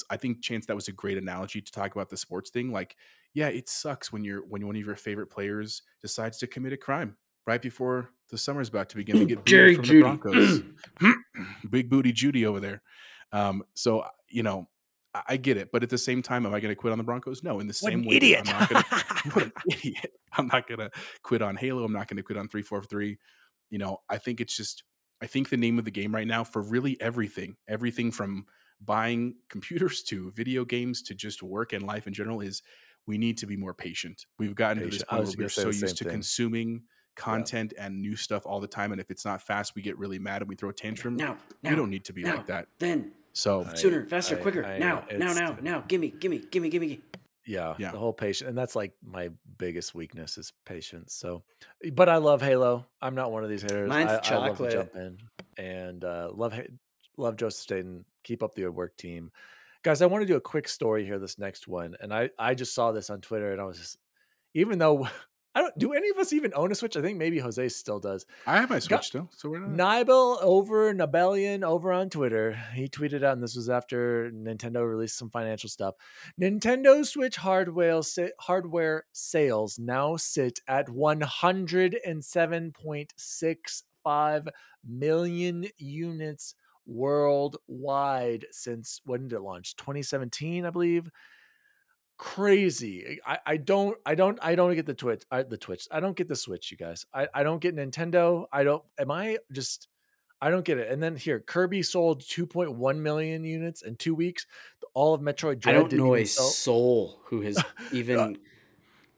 I think, Chance, that was a great analogy to talk about the sports thing. Like, yeah, it sucks when one of your favorite players decides to commit a crime right before the summer's about to begin. They get Jerry booted from Judy. the Broncos. Big booty Judy over there. So I get it, but at the same time, am I going to quit on the Broncos? No. In the same way, idiot. I'm not going to. What an idiot! I'm not going to quit on Halo. I'm not going to quit on 343. I think it's just. I think the name of the game right now for really everything from buying computers to video games to just work and life in general is we need to be more patient. We've gotten to this point where we're so used to consuming content and new stuff all the time, and if it's not fast, we get really mad and we throw a tantrum. Now, we don't need to be like that. Then, so sooner, faster, quicker. Now. Gimme. Yeah, the whole patient, and that's like my biggest weakness is patience. So, but I love Halo. I'm not one of these haters. Mine's chocolate. I love to jump in and love Joseph Staten. Keep up the good work, team, guys. I want to do a quick story here. This next one, and I just saw this on Twitter, and I was just, even though I don't, do any of us even own a Switch? I think maybe Jose still does. I have my Switch still, so we're not. Nibelian over on Twitter, he tweeted out, and this was after Nintendo released some financial stuff. Nintendo Switch hardware sales now sit at 107.65 million units worldwide since, when did it launch? 2017, I believe. Crazy. I don't get the Twitch. I don't get the Switch, you guys. I don't get Nintendo. I don't get it. And then here, Kirby sold 2.1 million units in 2 weeks. All of Metroid Dread. I don't know a soul who has even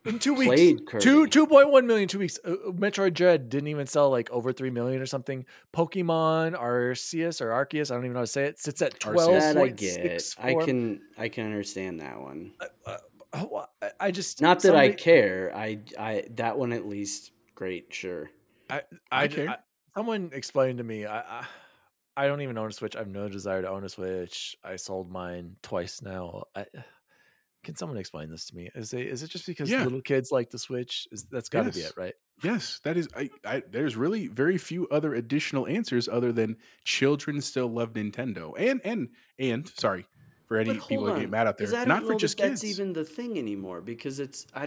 in 2 weeks. Played Kirby. 2.1 million 2 weeks. Metroid Dread didn't even sell like over 3 million or something. Pokemon Arceus, I don't even know how to say it, sits at 12.64. I can understand that one. I just not that I care. I that one at least great. Sure. I care. Someone explained to me. I don't even own a Switch. I have no desire to own a Switch. I sold mine twice now. Can someone explain this to me? Is it just because little kids like the Switch? That's got to be it, right? Yes, that is. There's really very few other additional answers other than children still love Nintendo. And sorry for any people that get mad out there. Not for just kids. That's even the thing anymore, because I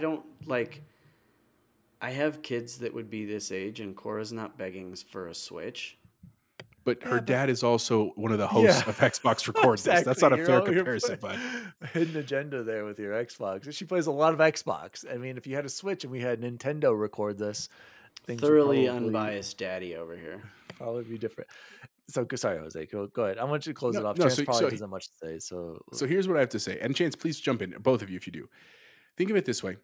have kids that would be this age, and Cora's not begging for a Switch. But her dad is also one of the hosts of Xbox Records. Exactly. That's not a fair comparison. But hidden agenda there with your Xbox. She plays a lot of Xbox. I mean, if you had a Switch and we had Nintendo record this, things thoroughly unbiased daddy over here. Probably be different. So sorry, Jose. Go ahead. I want you to close it off. Chance probably doesn't much to say. So here's what I have to say. And Chance, please jump in. Both of you, if you do. Think of it this way.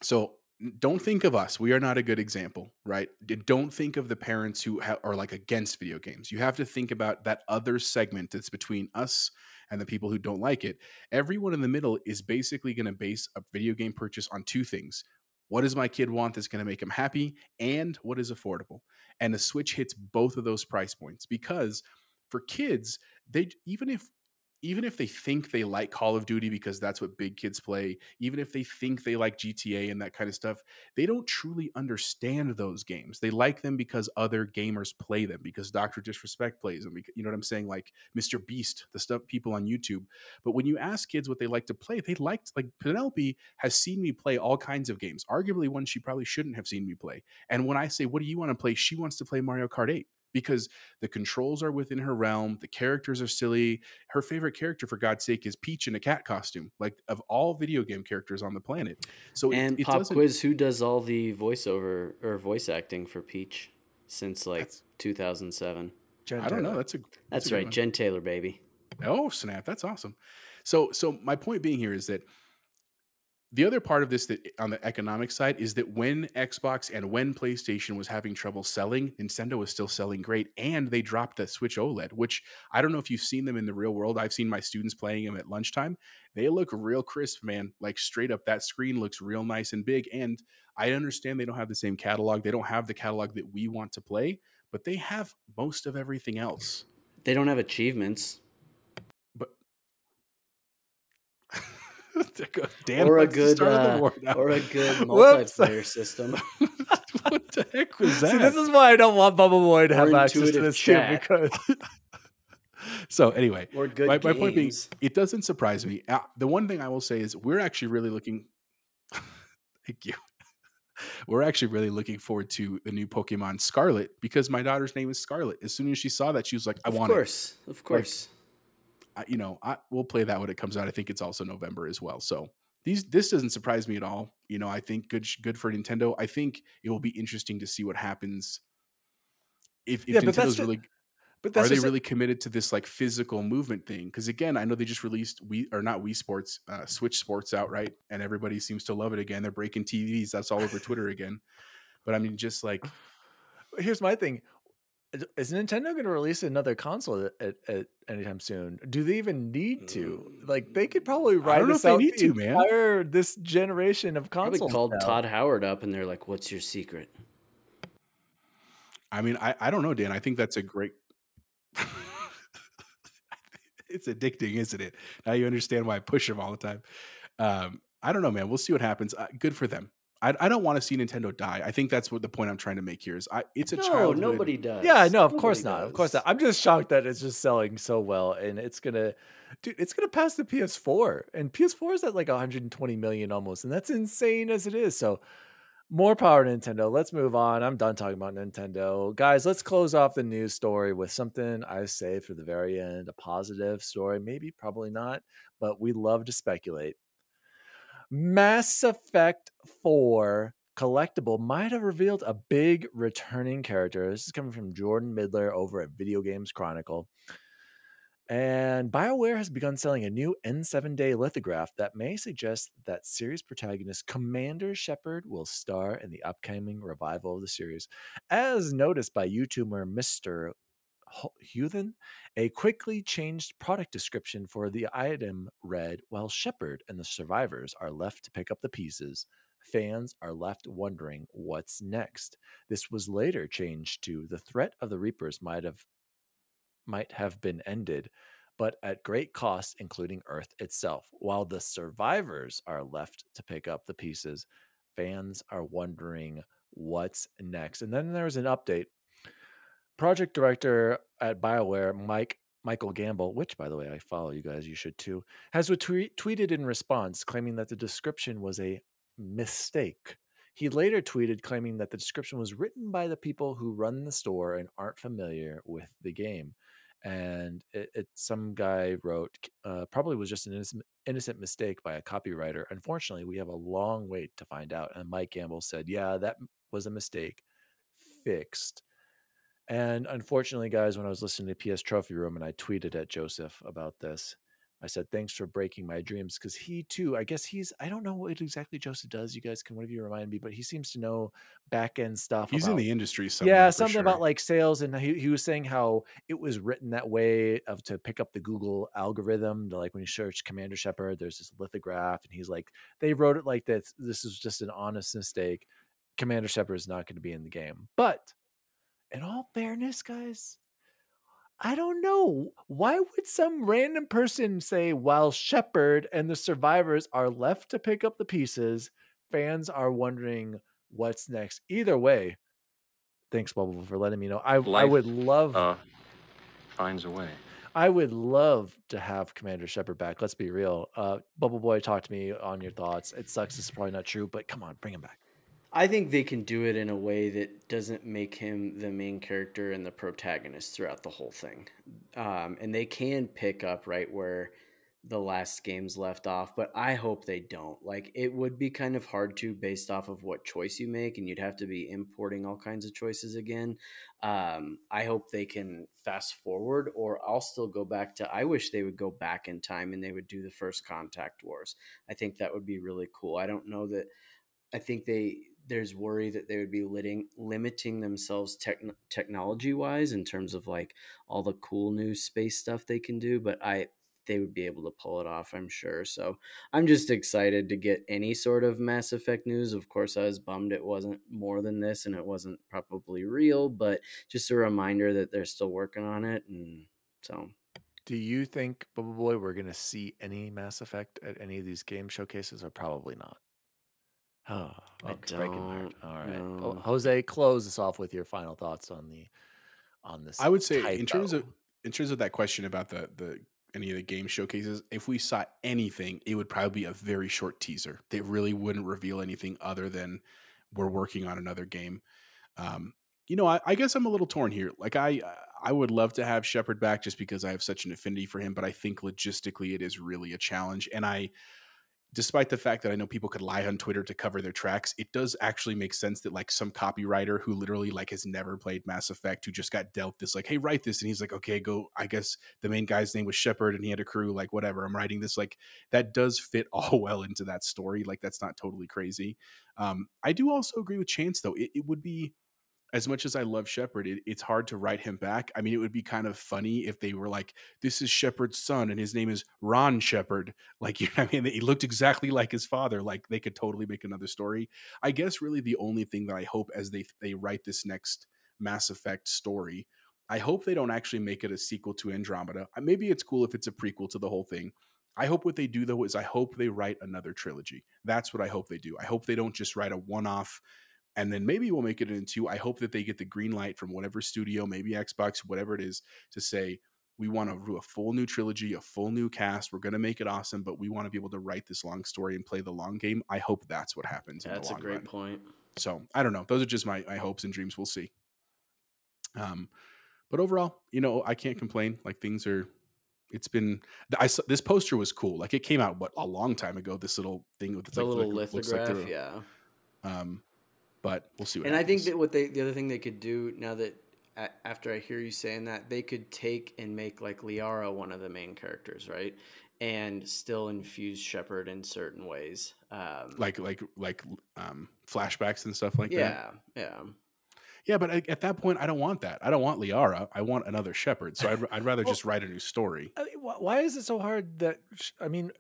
So don't think of us. We are not a good example, right? Don't think of the parents who are like against video games. You have to think about that other segment that's between us and the people who don't like it. Everyone in the middle is basically going to base a video game purchase on two things. What does my kid want that's going to make him happy? And what is affordable? And the Switch hits both of those price points, because for kids, even if they think they like Call of Duty because that's what big kids play, even if they think they like GTA and that kind of stuff, they don't truly understand those games. They like them because other gamers play them, because Dr. Disrespect plays them. You know what I'm saying? Like Mr. Beast, the stuff people on YouTube. But when you ask kids what they like to play, like Penelope has seen me play all kinds of games, arguably ones she probably shouldn't have seen me play. And when I say, what do you want to play? She wants to play Mario Kart 8. Because the controls are within her realm. The characters are silly. Her favorite character, for God's sake, is Peach in a cat costume, like of all video game characters on the planet. So and Pop Quiz, who does all the voiceover or voice acting for Peach since 2007? I don't know. That's right. Jen Taylor, baby. Oh, snap. That's awesome. So my point being here is that the other part of this, that on the economic side, is that when Xbox and when PlayStation was having trouble selling, Nintendo was still selling great, and they dropped the Switch OLED, which I don't know if you've seen them in the real world. I've seen my students playing them at lunchtime. They look real crisp, man. Like straight up, that screen looks real nice and big. And I understand they don't have the same catalog. They don't have the catalog that we want to play, but they have most of everything else. They don't have achievements. Dan or a good multiplayer system. What the heck was that? See, this is why I don't want Bubble Boy to have access to intuitive this chat. too, because So anyway, Or good my point being, games. it doesn't surprise me. The one thing I will say is we're actually really looking. Thank you. We're actually really looking forward to the new Pokemon Scarlet because my daughter's name is Scarlet. As soon as she saw that, she was like, "I want it." Of course. We'll play that when it comes out. I think it's also November as well. So this doesn't surprise me at all. I think good for Nintendo. I think it will be interesting to see what happens if yeah, but that's Nintendo's just, really. but Are that's they just really committed to this like physical movement thing? Because again, I know they just released not Wii Sports, Switch Sports out, right? And everybody seems to love it again. They're breaking TVs. That's all over Twitter again. But I mean, just like, here's my thing. Is Nintendo going to release another console at anytime soon? Do they even need to? Like, they could probably I ride don't know this if they out need the to, man. entire this generation of Probably consoles. called now. Todd Howard up and they're like, "What's your secret?" I mean, I don't know, Dan. I think that's a great. It's addicting, isn't it? Now you understand why I push them all the time. I don't know, man. We'll see what happens. Good for them. I don't want to see Nintendo die. I think that's what the point I'm trying to make here is. It's a No, childhood. nobody does. Yeah, no, of Nobody course not. Of course does. not. I'm just shocked that it's just selling so well, and it's gonna pass the PS4, and PS4 is at like 120 million almost, and that's insane as it is. So, more power to Nintendo. Let's move on. I'm done talking about Nintendo, guys. Let's close off the news story with something I saved for the very end, a positive story. Maybe, probably not, but we love to speculate. Mass Effect 4 collectible might have revealed a big returning character. This is coming from Jordan Midler over at Video Games Chronicle. And BioWare has begun selling a new N7-day lithograph that may suggest that series protagonist Commander Shepard will star in the upcoming revival of the series. As noticed by YouTuber Mr. Huthen, a quickly changed product description for the item read, "While Shepard and the survivors are left to pick up the pieces, fans are left wondering what's next." This was later changed to, "The threat of the Reapers might have been ended, but at great cost, including Earth itself. While the survivors are left to pick up the pieces, fans are wondering what's next." And then there's an update. Project director at BioWare, Michael Gamble, which, by the way, I follow you guys, you should too, has tweeted in response claiming that the description was a mistake. He later tweeted claiming that the description was written by the people who run the store and aren't familiar with the game. And some guy wrote, probably was just an innocent mistake by a copywriter. Unfortunately, we have a long wait to find out. And Mike Gamble said, "Yeah, that was a mistake. Fixed." And unfortunately, guys, when I was listening to PS Trophy Room and I tweeted at Joseph about this, I said, "Thanks for breaking my dreams." Because he too, I guess I don't know what exactly Joseph does. You guys can, one of you remind me, but he seems to know back end stuff. He's about, in the industry somewhere. yeah, for something sure. about like sales. And he was saying how it was written that way to pick up the Google algorithm to, like, when you search Commander Shepard, there's this lithograph. And he's like, they wrote it like this. This is just an honest mistake. Commander Shepard is not going to be in the game. But in all fairness, guys, I don't know. Why would some random person say, "While Shepard and the survivors are left to pick up the pieces, fans are wondering what's next"? Either way, thanks, Bubble, for letting me know. I would love finds a way. I would love to have Commander Shepard back. Let's be real. Bubble Boy, talk to me on your thoughts. It sucks. It's probably not true, but come on, bring him back. I think they can do it in a way that doesn't make him the main character and the protagonist throughout the whole thing. And they can pick up right where the last game's left off, but I hope they don't. Like, it would be kind of hard to, based off of what choice you make, and you'd have to be importing all kinds of choices again. I hope they can fast forward, or I'll still go back to, I wish they would go back in time and they would do the First Contact Wars. I think that would be really cool. I don't know that, I think there's worry that they would be limiting themselves technology wise in terms of like all the cool new space stuff they can do, but they would be able to pull it off, I'm sure. So I'm just excited to get any sort of Mass Effect news. Of course, I was bummed it wasn't more than this and it wasn't probably real, but just a reminder that they're still working on it. And so, do you think, Bubble Boy, we're going to see any Mass Effect at any of these game showcases, or probably not? Oh, I breaking my heart. don't All right, know. Jose, close us off with your final thoughts on this I would say typo. in terms of that question about the any of the game showcases, if we saw anything, it would probably be a very short teaser. They really wouldn't reveal anything other than we're working on another game. Um, I guess I'm a little torn here. Like I would love to have Shepard back just because I have such an affinity for him, but I think logistically it is really a challenge. And despite the fact that I know people could lie on Twitter to cover their tracks, it does actually make sense that like some copywriter who literally like has never played Mass Effect, who just got dealt this like, hey, write this, and he's like, okay, go. I guess the main guy's name was Shepard, and he had a crew, like whatever. I'm writing this, like that does fit all well into that story. Like that's not totally crazy. I do also agree with Chance though. It would be, as much as I love Shepard, it's hard to write him back. I mean, it would be kind of funny if they were like, this is Shepard's son and his name is Ron Shepard. Like, I mean, he looked exactly like his father. Like they could totally make another story. I guess really the only thing that I hope as they write this next Mass Effect story, I hope they don't actually make it a sequel to Andromeda. Maybe it's cool if it's a prequel to the whole thing. I hope what they do though is I hope they write another trilogy. That's what I hope they do. I hope they don't just write a one-off and then maybe we'll make it into. I hope that they get the green light from whatever studio, maybe Xbox, whatever it is, to say, we want to do a full new trilogy, a full new cast. We're going to make it awesome, but we want to be able to write this long story and play the long game. I hope that's what happens in the long run. That's a great point. So I don't know. Those are just my hopes and dreams. We'll see. But overall, I can't complain. Like things are, it's been, this poster was cool. Like it came out, a long time ago, this little thing with the little lithograph. Yeah. But we'll see what and happens. I think that the other thing they could do now that after I hear you saying that, they could take and make like Liara one of the main characters, right? And still infuse Shepard in certain ways. Like flashbacks and stuff like that. Yeah, but at that point, I don't want that. I don't want Liara. I want another Shepard. So I'd rather just write a new story. Why is it so hard that, I mean,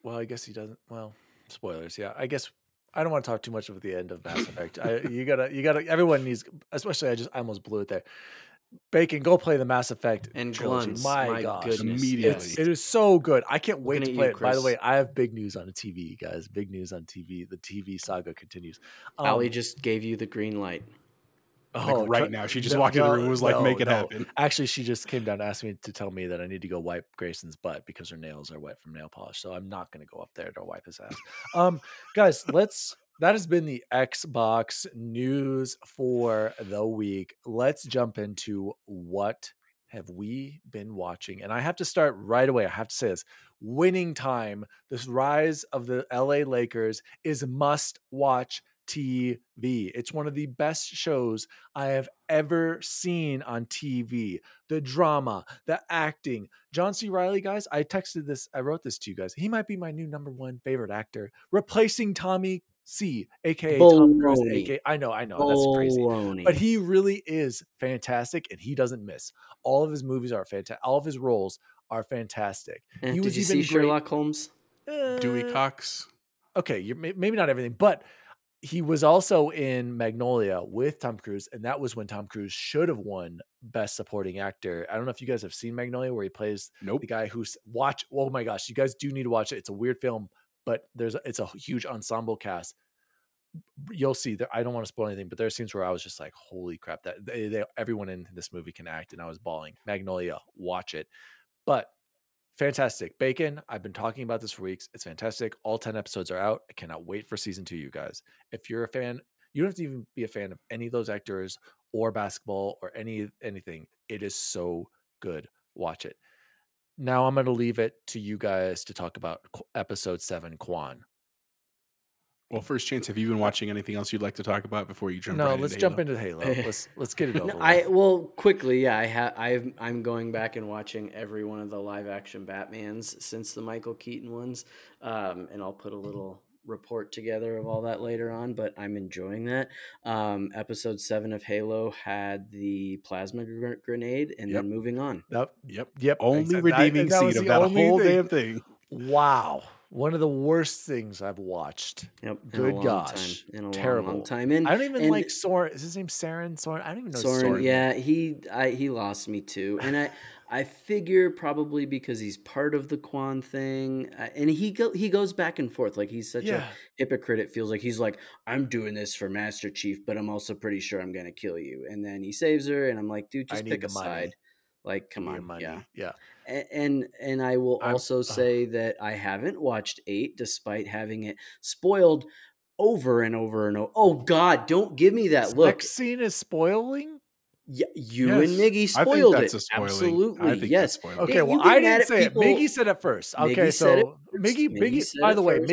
well, I guess he doesn't, well, spoilers. Yeah, I guess I don't want to talk too much about the end of Mass Effect. You gotta, everyone needs, especially I almost blew it there. Bacon, go play the Mass Effect and trilogy. Glunts, my gosh, immediately. It is so good. I can't wait to play it. Chris. By the way, I have big news on the TV, guys. Big news on TV. The TV saga continues. Ali just gave you the green light. Like right now, she just walked into the room and was like, "Make it happen." Actually, she just came down and asked me to tell me that I need to go wipe Grayson's butt because her nails are wet from nail polish. So I'm not going to go up there to wipe his ass. Guys, that has been the Xbox news for the week. Let's jump into what have we been watching. And I have to start right away. I have to say this. Winning Time, this rise of the LA Lakers is must-watch TV. It's one of the best shows I have ever seen on TV. The drama, the acting. John C. Reilly, guys, I wrote this to you guys. He might be my new number one favorite actor, replacing Tommy C, aka Tom Cruise, aka I know, that's crazy. But he really is fantastic and he doesn't miss. All of his movies are fantastic. All of his roles are fantastic. Did you see Sherlock Holmes? Dewey Cox. Okay, maybe not everything, but he was also in Magnolia with Tom Cruise, and that was when Tom Cruise should have won Best Supporting Actor. I don't know if you guys have seen Magnolia, where he plays the guy who's oh my gosh, you guys do need to watch it. It's a weird film, but it's a huge ensemble cast. You'll see that. I don't want to spoil anything, but there are scenes where I was just like, holy crap, that everyone in this movie can act, and I was bawling. Magnolia, watch it. But fantastic. Bacon, I've been talking about this for weeks. It's fantastic. All 10 episodes are out. I cannot wait for season 2, you guys. If you're a fan, you don't have to even be a fan of any of those actors or basketball or anything. It is so good. Watch it. Now I'm going to leave it to you guys to talk about episode 7, Quan. Well, first, Chance, have you been watching anything else you'd like to talk about before you jump? Let's jump into Halo. Let's get it over. Well, quickly, yeah, I'm going back and watching every one of the live action Batmans since the Michael Keaton ones, and I'll put a little report together of all that later on. But I'm enjoying that. Episode 7 of Halo had the plasma grenade, and then moving on. Yep. Only redeeming scene of that whole damn thing. Wow. One of the worst things I've watched. Yep. Good gosh. In a terrible. long time. And I don't even like Soren. Is his name Saren? Soren? I don't even know Soren. Yeah, he lost me too. And I figure probably because he's part of the Quan thing, and he goes back and forth. Like he's such a Yeah. hypocrite. It feels like he's like, I'm doing this for Master Chief, but I'm also pretty sure I'm gonna kill you. And then he saves her, and I'm like, dude, I just need pick the a money. side. Like, Give come me your on, money. yeah. Yeah. And I will also say that I haven't watched 8, despite having it spoiled over and over and over. Oh God, don't give me that look. Sex scene is spoiling? Yeah, you and Yes. Miggy I think spoiled that's it. a spoiling. Absolutely, I think yes. that's spoiling. Okay, well, You I get mad didn't at say it. people. Miggy said it first. Okay, Miggy said it so first. Miggy, said by it the way, first.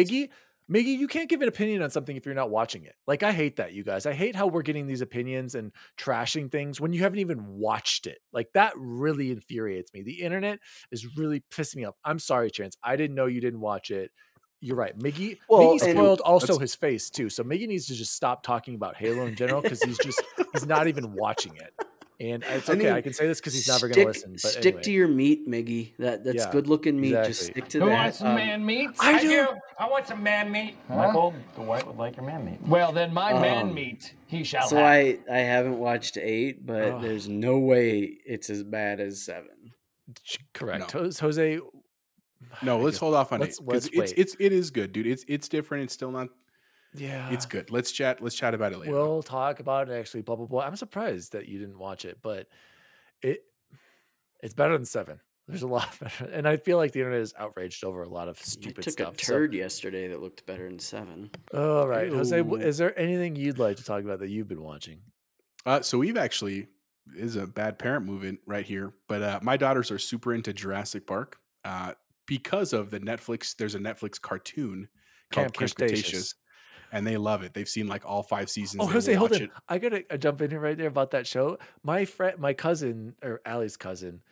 Miggy, you can't give an opinion on something if you're not watching it. Like, I hate that, you guys. I hate how we're getting these opinions and trashing things when you haven't even watched it. Like, that really infuriates me. The internet is really pissing me off. I'm sorry, Chance. I didn't know you didn't watch it. You're right. Miggy Well, and spoiled also his face too. So Miggy needs to just stop talking about Halo in general because he's not even watching it. And it's okay. I can say this because he's never going to listen. But stick anyway. to your meat, Miggy. That's Yeah, good looking meat. Just exactly. stick to Who that. wants some man meat? I do. I want some man meat. Michael Dwight would like your man meat. Well, then my man meat he shall So have. I haven't watched 8, but there's no way it's as bad as 7. Correct. No. Jose. No, let's hold off on it Let's because it is good, dude. It's different. It's still not. Yeah, It's good. Let's chat about it later. We'll talk about it actually. Blah blah blah. I'm surprised that you didn't watch it, but it's better than 7. There's a lot better, and I feel like the internet is outraged over a lot of stupid I took stuff. a turd yesterday that looked better than 7. All right, Jose. Ew. Is there anything you'd like to talk about that you've been watching? So we've actually is a bad parent movement right here, but my daughters are super into Jurassic Park because of the Netflix. There's a Netflix cartoon called Camp Cretaceous, and they love it. They've seen like all 5 seasons. Oh, They Jose, will hold watch on. it. I gotta jump in here right there about that show. My cousin, or Allie's cousin,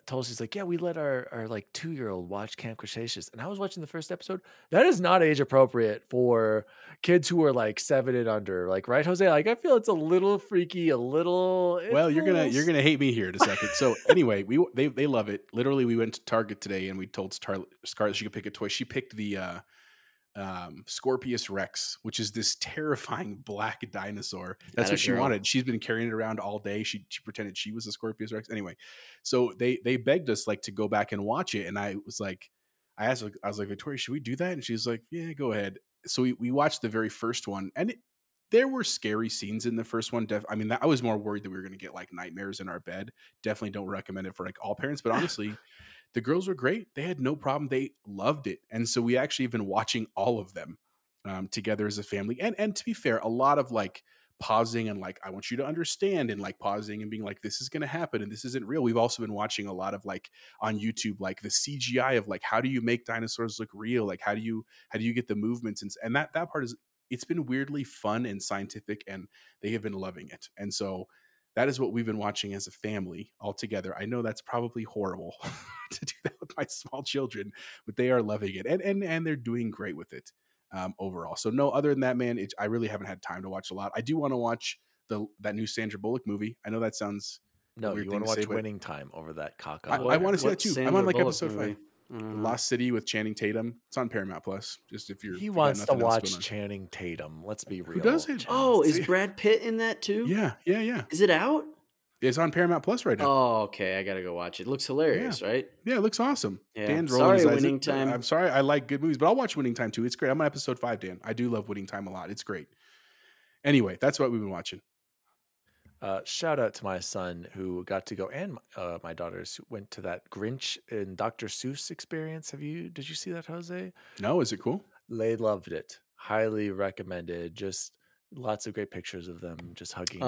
told us, she's like, yeah, we let our like 2-year-old watch Camp Cretaceous, and I was watching the first episode. That is not age appropriate for kids who are like 7 and under. Like, right, Jose? Like, I feel it's a little freaky, a little. Well, you're gonna hate me here in a second. So anyway, they love it. Literally, we went to Target today and we told Scarlett she could pick a toy. She picked the Scorpius Rex, which is this terrifying black dinosaur. That's what she wanted. She's been carrying it around all day. She pretended she was a Scorpius Rex. Anyway, so they begged us like to go back and watch it, and I was like, I was like, Victoria, should we do that? And she's like, yeah, go ahead. So we watched the very first one, and there were scary scenes in the first one. I mean, I was more worried that we were going to get like nightmares in our bed. Definitely don't recommend it for like all parents, but honestly. The girls were great. They had no problem. They loved it. And so we actually have been watching all of them together as a family. And to be fair, a lot of like pausing and like, I want you to understand, and like pausing and being like, this is going to happen and this isn't real. We've also been watching a lot of like on YouTube, like the CGI of like, how do you make dinosaurs look real? Like, how do you get the movements? And that part is, it's been weirdly fun and scientific, and they have been loving it. And so that is what we've been watching as a family all together. I know that's probably horrible to do that with my small children, but they are loving it, and they're doing great with it overall. So no, other than that, man, I really haven't had time to watch a lot. I do want to watch that new Sandra Bullock movie. I know that sounds no. You want to watch Winning Time over that cock. I want to see that too. I'm on like Bullock episode 5. Lost City with Channing Tatum. It's on Paramount Plus. Just if he wants to watch Channing Tatum. Let's be real. Who doesn't? Oh, is Brad Pitt in that too? Yeah. Is it out? It's on Paramount Plus right now. Oh, okay. I gotta go watch it. It looks hilarious, right? Yeah, it looks awesome. Yeah. Dan's rolling his eyes. Winning Time. I'm sorry. I like good movies, but I'll watch Winning Time too. It's great. I'm on episode 5, Dan. I do love Winning Time a lot. It's great. Anyway, that's what we've been watching. Shout out to my son who got to go, and my daughters went to that Grinch and Dr. Seuss experience. Did you see that, Jose? No, is it cool? They loved it. Highly recommended. Just lots of great pictures of them just hugging.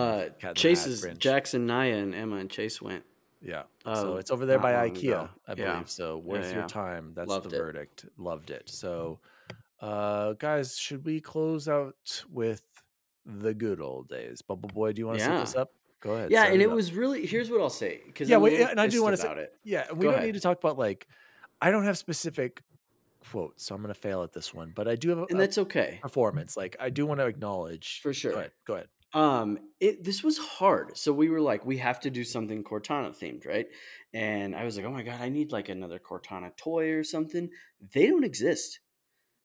Chase's Jackson, Naya, and Emma and Chase went. Yeah. So it's over there by IKEA, ago. I believe. So worth your time. That's Loved the verdict. Loved it. So, guys, should we close out with the good old days? Bubble Boy, do you want to set this up? Go ahead. Yeah, and it was really. Here's what I'll say. Because and I do want to say it. Yeah, we don't need to talk about like. I don't have specific quotes, so I'm going to fail at this one. But I do have, and that's okay. Performance. Like I do want to acknowledge for sure. Go ahead. This was hard. So we were like, we have to do something Cortana themed, right? And I was like, oh my god, I need like another Cortana toy or something. They don't exist.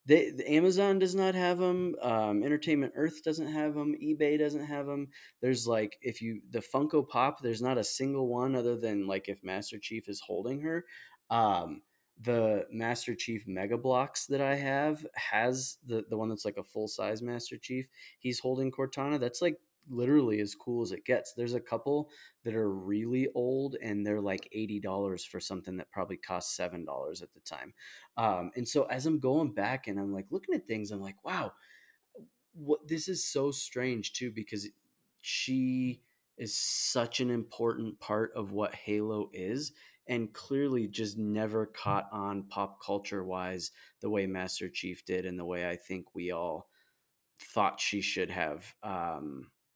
The Amazon does not have them. Entertainment Earth doesn't have them. eBay doesn't have them. There's like the Funko Pop, there's not a single one other than like if Master Chief is holding her. The Master Chief Mega Blocks that I have has the one that's like a full size Master Chief. He's holding Cortana. That's like literally as cool as it gets. There's a couple that are really old and they're like $80 for something that probably cost $7 at the time. And so as I'm going back and I'm like looking at things, I'm like, wow, what this is so strange too, because she is such an important part of what Halo is, and clearly just never caught on pop culture wise the way Master Chief did and the way I think we all thought she should have.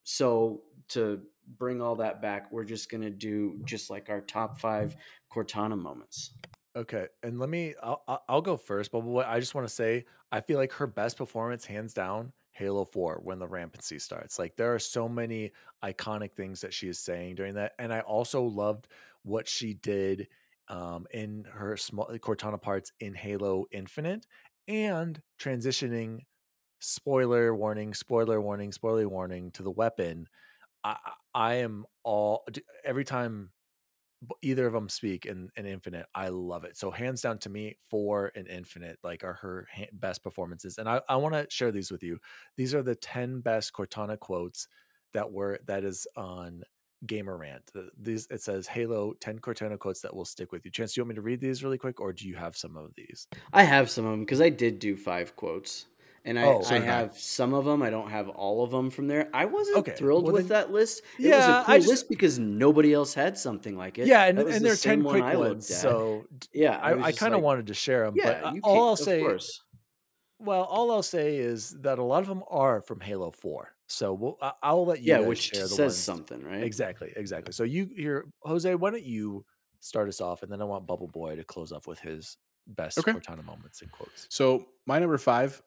So to bring all that back, we're just going to do just like our top 5 Cortana moments. Okay, and I'll go first, but what I just want to say, I feel like her best performance, hands down, Halo 4, when the rampancy starts. Like there are so many iconic things that she is saying during that, and I also loved what she did in her small Cortana parts in Halo Infinite, and transitioning. Spoiler warning! Spoiler warning! Spoiler warning! To the weapon. I I am all every time either of them speak in Infinite, I love it. So hands down to me, 4 and Infinite like are her best performances, and I want to share these with you. These are the 10 best Cortana quotes that is on Gamer Rant. These, it says Halo 10 Cortana quotes that will stick with you. Chance, do you want me to read these really quick, or do you have some of these? I have some of them because I did do 5 quotes. And I So did I. have some of them. I don't have all of them from there. I wasn't Okay, thrilled well with then, that list. It was yeah, a cool list because nobody else had something like it. yeah, That was and the they're same 10 one quick I ones. looked at. So Yeah, I was I just kind of like, wanted to share them, but yeah, you all can't. I'll Of say, course. well, all I'll say is that a lot of them are from Halo 4. So I'll let you Yeah, guys which share the says ones. something, right? Exactly. So you here, Jose, why don't you start us off, and then I want Bubble Boy to close off with his best Okay. Cortana moments and quotes. So my number 5,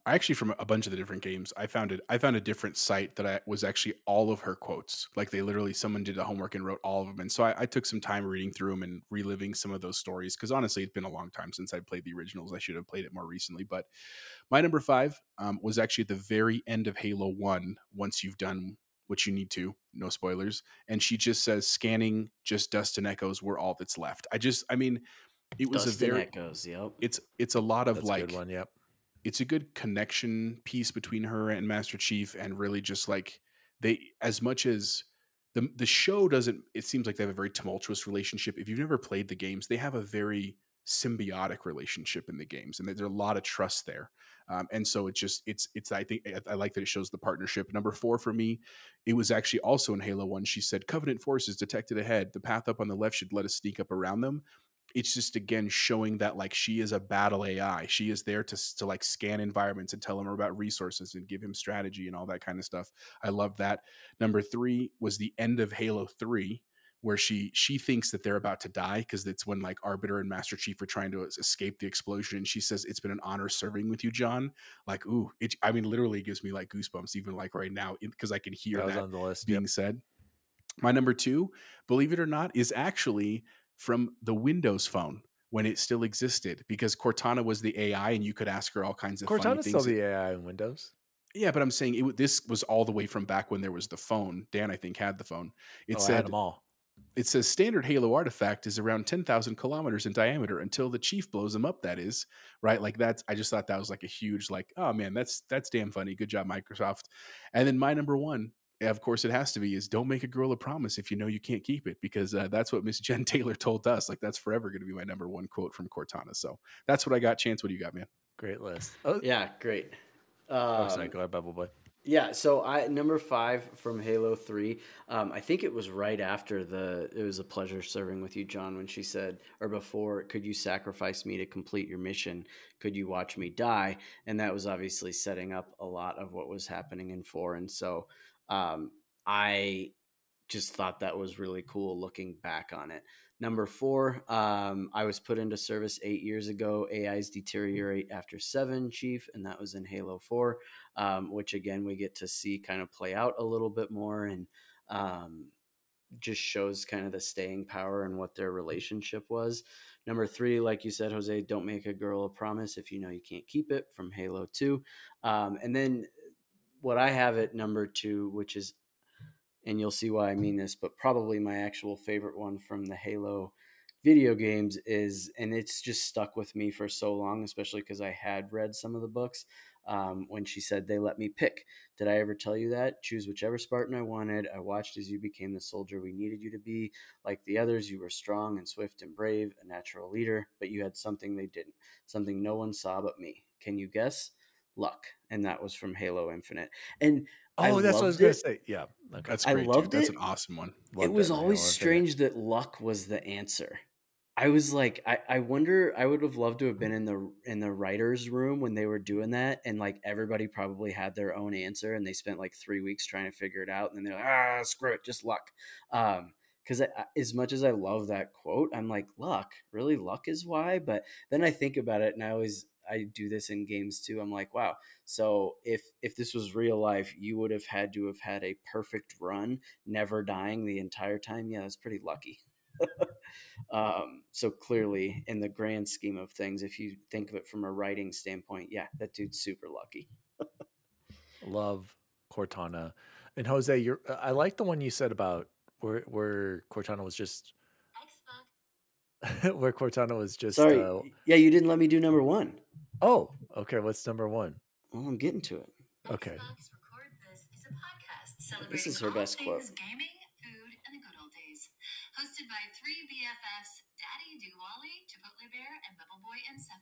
actually from a bunch of the different games, I found a different site that I was actually all of her quotes. Like they literally, someone did the homework and wrote all of them. And so I took some time reading through them and reliving some of those stories. Cause honestly, it's been a long time since I played the originals. I should have played it more recently, but my number 5 was actually at the very end of Halo 1. Once you've done what you need to, no spoilers. And she just says, scanning, just dust and echoes were all that's left. I mean, it was Dust and Echoes. Yep. it's a lot of That's a good like, one. Yep. it's a good connection piece between her and Master Chief, and really just like they, as much as the show doesn't, it seems like they have a very tumultuous relationship. If you've never played the games, they have a very symbiotic relationship in the games, and there's a lot of trust there. And so it's I think I like that it shows the partnership. Number 4 for me, it was actually also in Halo 1. She said, Covenant forces detected ahead. The path up on the left should let us sneak up around them. It's just again showing that like she is a battle AI. She is there to like scan environments and tell him about resources and give him strategy and all that kind of stuff. I love that. Number 3 was the end of Halo 3, where she thinks that they're about to die, because it's when like Arbiter and Master Chief are trying to escape the explosion, and she says, it's been an honor serving with you, John. Like, ooh, I mean, literally gives me like goosebumps even like right now, because I can hear That was that on the list. being said. My number 2, believe it or not, is actually from the Windows Phone when it still existed, because Cortana was the AI and you could ask her all kinds of funny Cortana's still things. the AI in Windows. Yeah, but I'm saying this was all the way from back when there was the phone. Dan, I think, had the phone. It I had said, them all. it says standard Halo artifact is around 10,000 kilometers in diameter until the Chief blows them up. That is right. Like I just thought that was like a huge, like, oh man, that's damn funny. Good job, Microsoft. And then my number 1, of course it has to be, is don't make a girl a promise if you know you can't keep it, because that's what Miss Jen Taylor told us. Like that's forever going to be my number 1 quote from Cortana. So that's what I got. Chance, what do you got, man? Great list. Oh, Yeah, great. sorry. Go ahead, Bubble Boy. Yeah, so number 5 from Halo 3. I think it was right after it was a pleasure serving with you, John, when she said, or before, could you sacrifice me to complete your mission? Could you watch me die? And that was obviously setting up a lot of what was happening in 4. And so I just thought that was really cool looking back on it. Number 4, I was put into service 8 years ago. AIs deteriorate after 7, Chief, and that was in Halo 4, which again we get to see kind of play out a little bit more. And just shows kind of the staying power and what their relationship was. Number 3, like you said, Jose, don't make a girl a promise if you know you can't keep it, from Halo 2. And then what I have at number 2, which is, and you'll see why I mean this, but probably my actual favorite one from the Halo video games is, and it's just stuck with me for so long, especially because I had read some of the books, when she said, "They let me pick. Did I ever tell you that? Choose whichever Spartan I wanted. I watched as you became the soldier we needed you to be. Like the others, you were strong and swift and brave, a natural leader, but you had something they didn't, something no one saw but me. Can you guess? Luck." And that was from Halo Infinite. And Oh, that's what I was going to say. Yeah. Okay. That's I great, loved dude. That's it. an awesome one. It was always strange that luck was the answer. I was like, I wonder, I would have loved to have been in the writer's room when they were doing that, and like everybody probably had their own answer, and they spent like 3 weeks trying to figure it out, and then they're like, screw it, just luck. Because as much as I love that quote, I'm like, luck, really, luck is why? But then I think about it, and I do this in games too. I'm like, wow. So if this was real life, you would have had to have had a perfect run, never dying the entire time. Yeah, that's pretty lucky. So clearly, in the grand scheme of things, if you think of it from a writing standpoint, yeah, that dude's super lucky. Love Cortana. And Jose, I like the one you said about where Cortana was just where Cortana was just. Sorry, yeah, you didn't let me do number 1. Oh, okay. What's number 1? Well, I'm getting to it. Okay. This is her best quote. Gaming, food, and the good old days. Hosted by 3 BFFs, DaddyDWALLY, Chipotle Bear, and Bubble Boy and 7.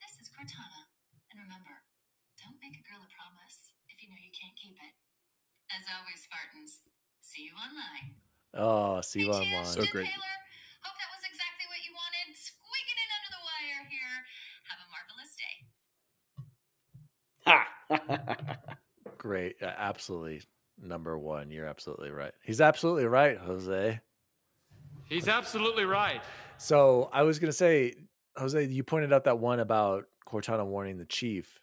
This is Cortana. And remember, don't make a girl a promise if you know you can't keep it. As always, Spartans, see you online. Oh, see you Hey, online. So great. Taylor, hope that was exactly what you wanted. Squeaking in under the wire here. Have a marvelous day. Ha! Great. Absolutely. Number 1. You're absolutely right. He's absolutely right, Jose. He's absolutely right. So I was going to say, Jose, you pointed out that one about Cortana warning the chief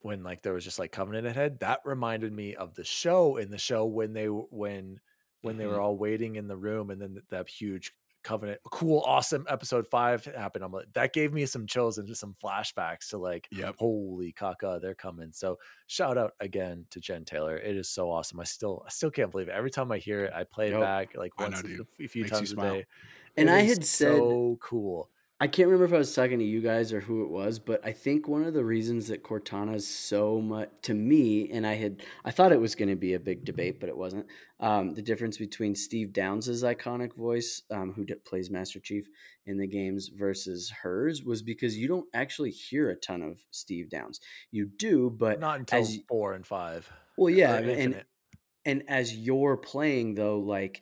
when like there was just like Covenant ahead. That reminded me of the show when they were all waiting in the room, and then that huge Covenant, cool, awesome episode 5 happened. I'm like, that gave me some chills and just some flashbacks to like, holy caca, they're coming. So shout out again to Jen Taylor. It is so awesome. I still can't believe it. Every time I hear it, I play it back like once a few times a day. And I had said, so cool. I can't remember if I was talking to you guys or who it was, but I think one of the reasons that Cortana is so much to me, and I thought it was going to be a big debate, but it wasn't. The difference between Steve Downs' iconic voice, who plays Master Chief in the games, versus hers, was because you don't actually hear a ton of Steve Downs. You do, but not until 4 and 5. Well, yeah, and as you're playing though, like,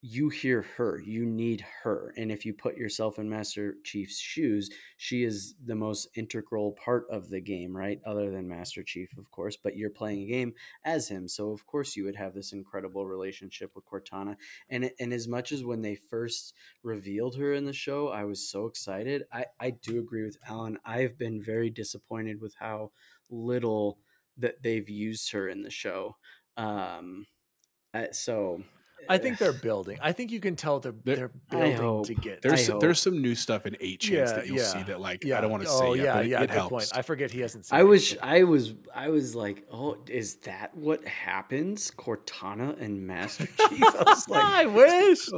you hear her, you need her. And if you put yourself in Master Chief's shoes, she is the most integral part of the game, right? Other than Master Chief, of course, but you're playing a game as him. So of course you would have this incredible relationship with Cortana. And as much as when they first revealed her in the show, I was so excited. I do agree with Alan. I've been very disappointed with how little that they've used her in the show. So I think they're building. I think you can tell they're building to get. There's some new stuff in 8 Chance that you'll see that like I don't want to say yet, but it helps. Point. I forget he hasn't seen. I was like, oh, is that what happens? Cortana and Master Chief. I was like, I wish,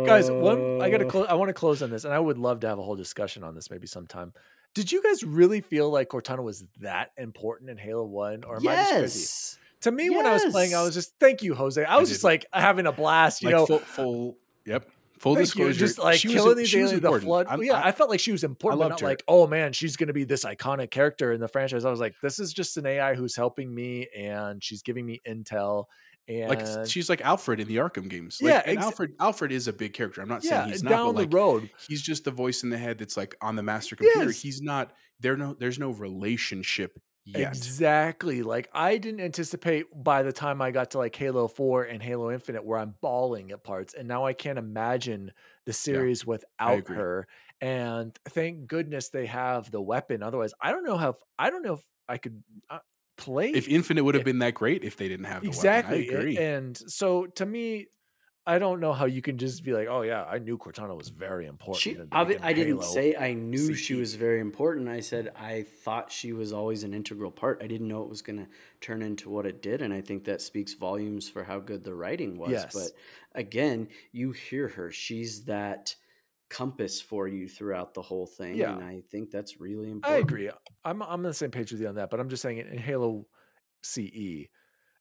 guys. I want to close on this, and I would love to have a whole discussion on this maybe sometime. Did you guys really feel like Cortana was that important in Halo 1, or am I just crazy? To me, when I was playing, I was just, thank you, Jose. I was just like having a blast, Full disclosure. Just like killing these aliens, the flood. I felt like she was important, but not like, oh man, she's going to be this iconic character in the franchise. I was like, this is just an AI who's helping me, and she's giving me intel. And like she's like Alfred in the Arkham games. Like, and Alfred is a big character. I'm not saying he's not, down but like, the road. He's just the voice in the head that's like on the master computer. Yes. He's not there's no relationship yet. Exactly. Like I didn't anticipate by the time I got to like Halo 4 and Halo Infinite where I'm bawling at parts, and now I can't imagine the series without her. And thank goodness they have the weapon. Otherwise, I don't know if I could play. If Infinite would have been that great if they didn't have the weapon. I agree. And so to me, I don't know how you can just be like, oh yeah, I knew Cortana was very important. I didn't Halo say I knew she CE. was very important. I said I thought she was always an integral part. I didn't know it was going to turn into what it did, and I think that speaks volumes for how good the writing was. Yes. But again, you hear her. She's that compass for you throughout the whole thing, Yeah. and I think that's really I important. agree. I'm on the same page with you on that, but I'm just saying in Halo CE,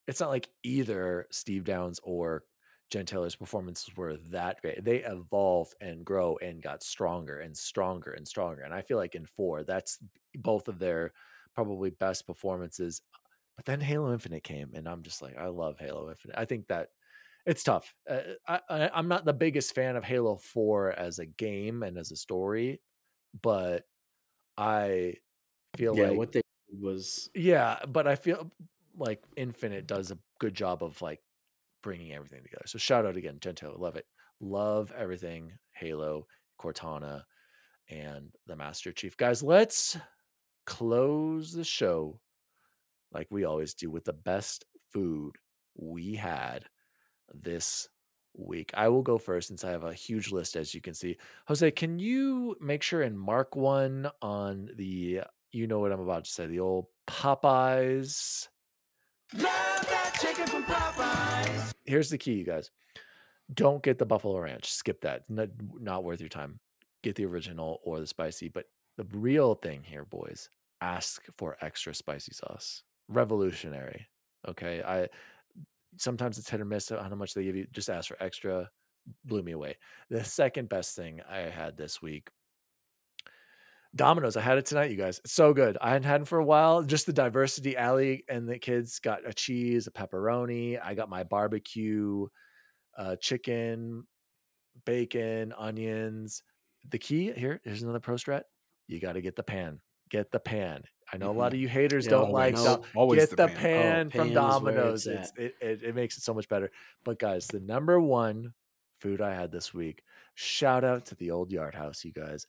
it's not like either Steve Downs or Jen Taylor's performances were that great. They evolved and grow and got stronger and stronger and stronger. And I feel like in 4, that's both of their probably best performances. But then Halo Infinite came, and I'm just like, I love Halo Infinite. I think that it's tough. I'm not the biggest fan of Halo 4 as a game and as a story, but I feel like what they did was but I feel like Infinite does a good job of like bringing everything together. So shout out again, Gentile, love it, love everything Halo, Cortana, and the Master Chief. Guys, let's close the show like we always do with the best food we had this week. I will go first since I have a huge list, as you can see. Jose, can you make sure and mark one on the, you know what I'm about to say, the old Popeyes? Love that chicken from Popeyes. Here's the key, you guys. Don't get the Buffalo Ranch. Skip that. Not worth your time. Get the original or the spicy. But the real thing here, boys, ask for extra spicy sauce. Revolutionary. Okay. Sometimes it's hit or miss on how much they give you. Just ask for extra. Blew me away. The second best thing I had this week, Domino's. I had it tonight, you guys. It's so good. I hadn't had it for a while. Just the diversity. Allie and the kids got a cheese, a pepperoni. I got my barbecue, chicken, bacon, onions. The key here's another pro strat. You got to get the pan. Get the pan. I know a lot of you haters don't like always get the pan from pan Domino's. is where it's It makes it so much better. But guys, the number one food I had this week, shout out to the old Yard House, you guys.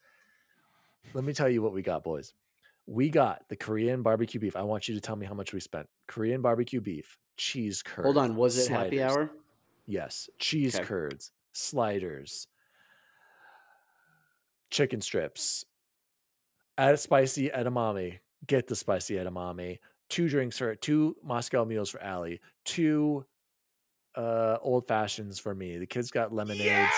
Let me tell you what we got, boys. We got the Korean barbecue beef. I want you to tell me how much we spent. Korean barbecue beef, cheese curds. Hold on, was it sliders. happy hour? Yes, cheese curds, sliders, chicken strips, add spicy edamame. Get the spicy edamame. 2 drinks for 2 Moscow mules for Allie. 2 old fashions for me. The kids got lemonades. Yeah!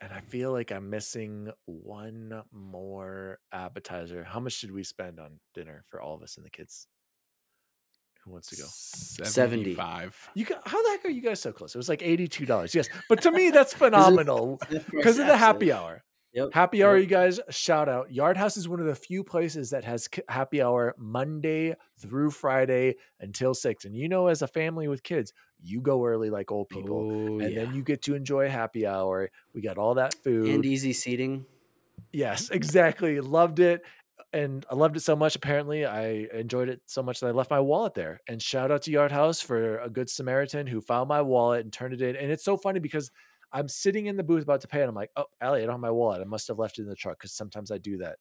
And I feel like I'm missing one more appetizer. How much did we spend on dinner for all of us and the kids? Who wants to go? 75. How the heck are you guys so close? It was like $82. Yes. But to me, that's phenomenal because of the happy hour. Yep. Happy hour, you guys, shout out. Yard House is one of the few places that has happy hour Monday through Friday until 6. And you know, as a family with kids, you go early like old people. Then you get to enjoy happy hour. We got all that food. And easy seating. Yes, exactly. Loved it. And I loved it so much. Apparently, I enjoyed it so much that I left my wallet there. And shout out to Yard House for a good Samaritan who found my wallet and turned it in. And it's so funny because I'm sitting in the booth about to pay, and I'm like, oh, Allie, I don't have my wallet. I must have left it in the truck because sometimes I do that.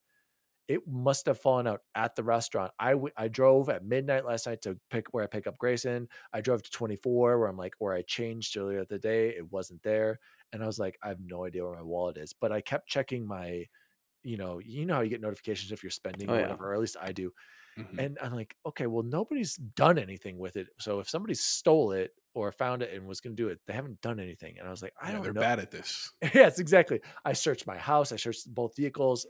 It must have fallen out at the restaurant. I drove at midnight last night to pick up Grayson. I drove to 24 where I changed earlier the day. It wasn't there. And I was like, I have no idea where my wallet is. But I kept checking my, you know how you get notifications if you're spending or whatever, or at least I do. Mm-hmm. And I'm like, okay, well, nobody's done anything with it. So if somebody stole it or found it and was going to do it, they haven't done anything. And I was like, I don't know. They're bad at this. Yes, exactly. I searched my house. I searched both vehicles.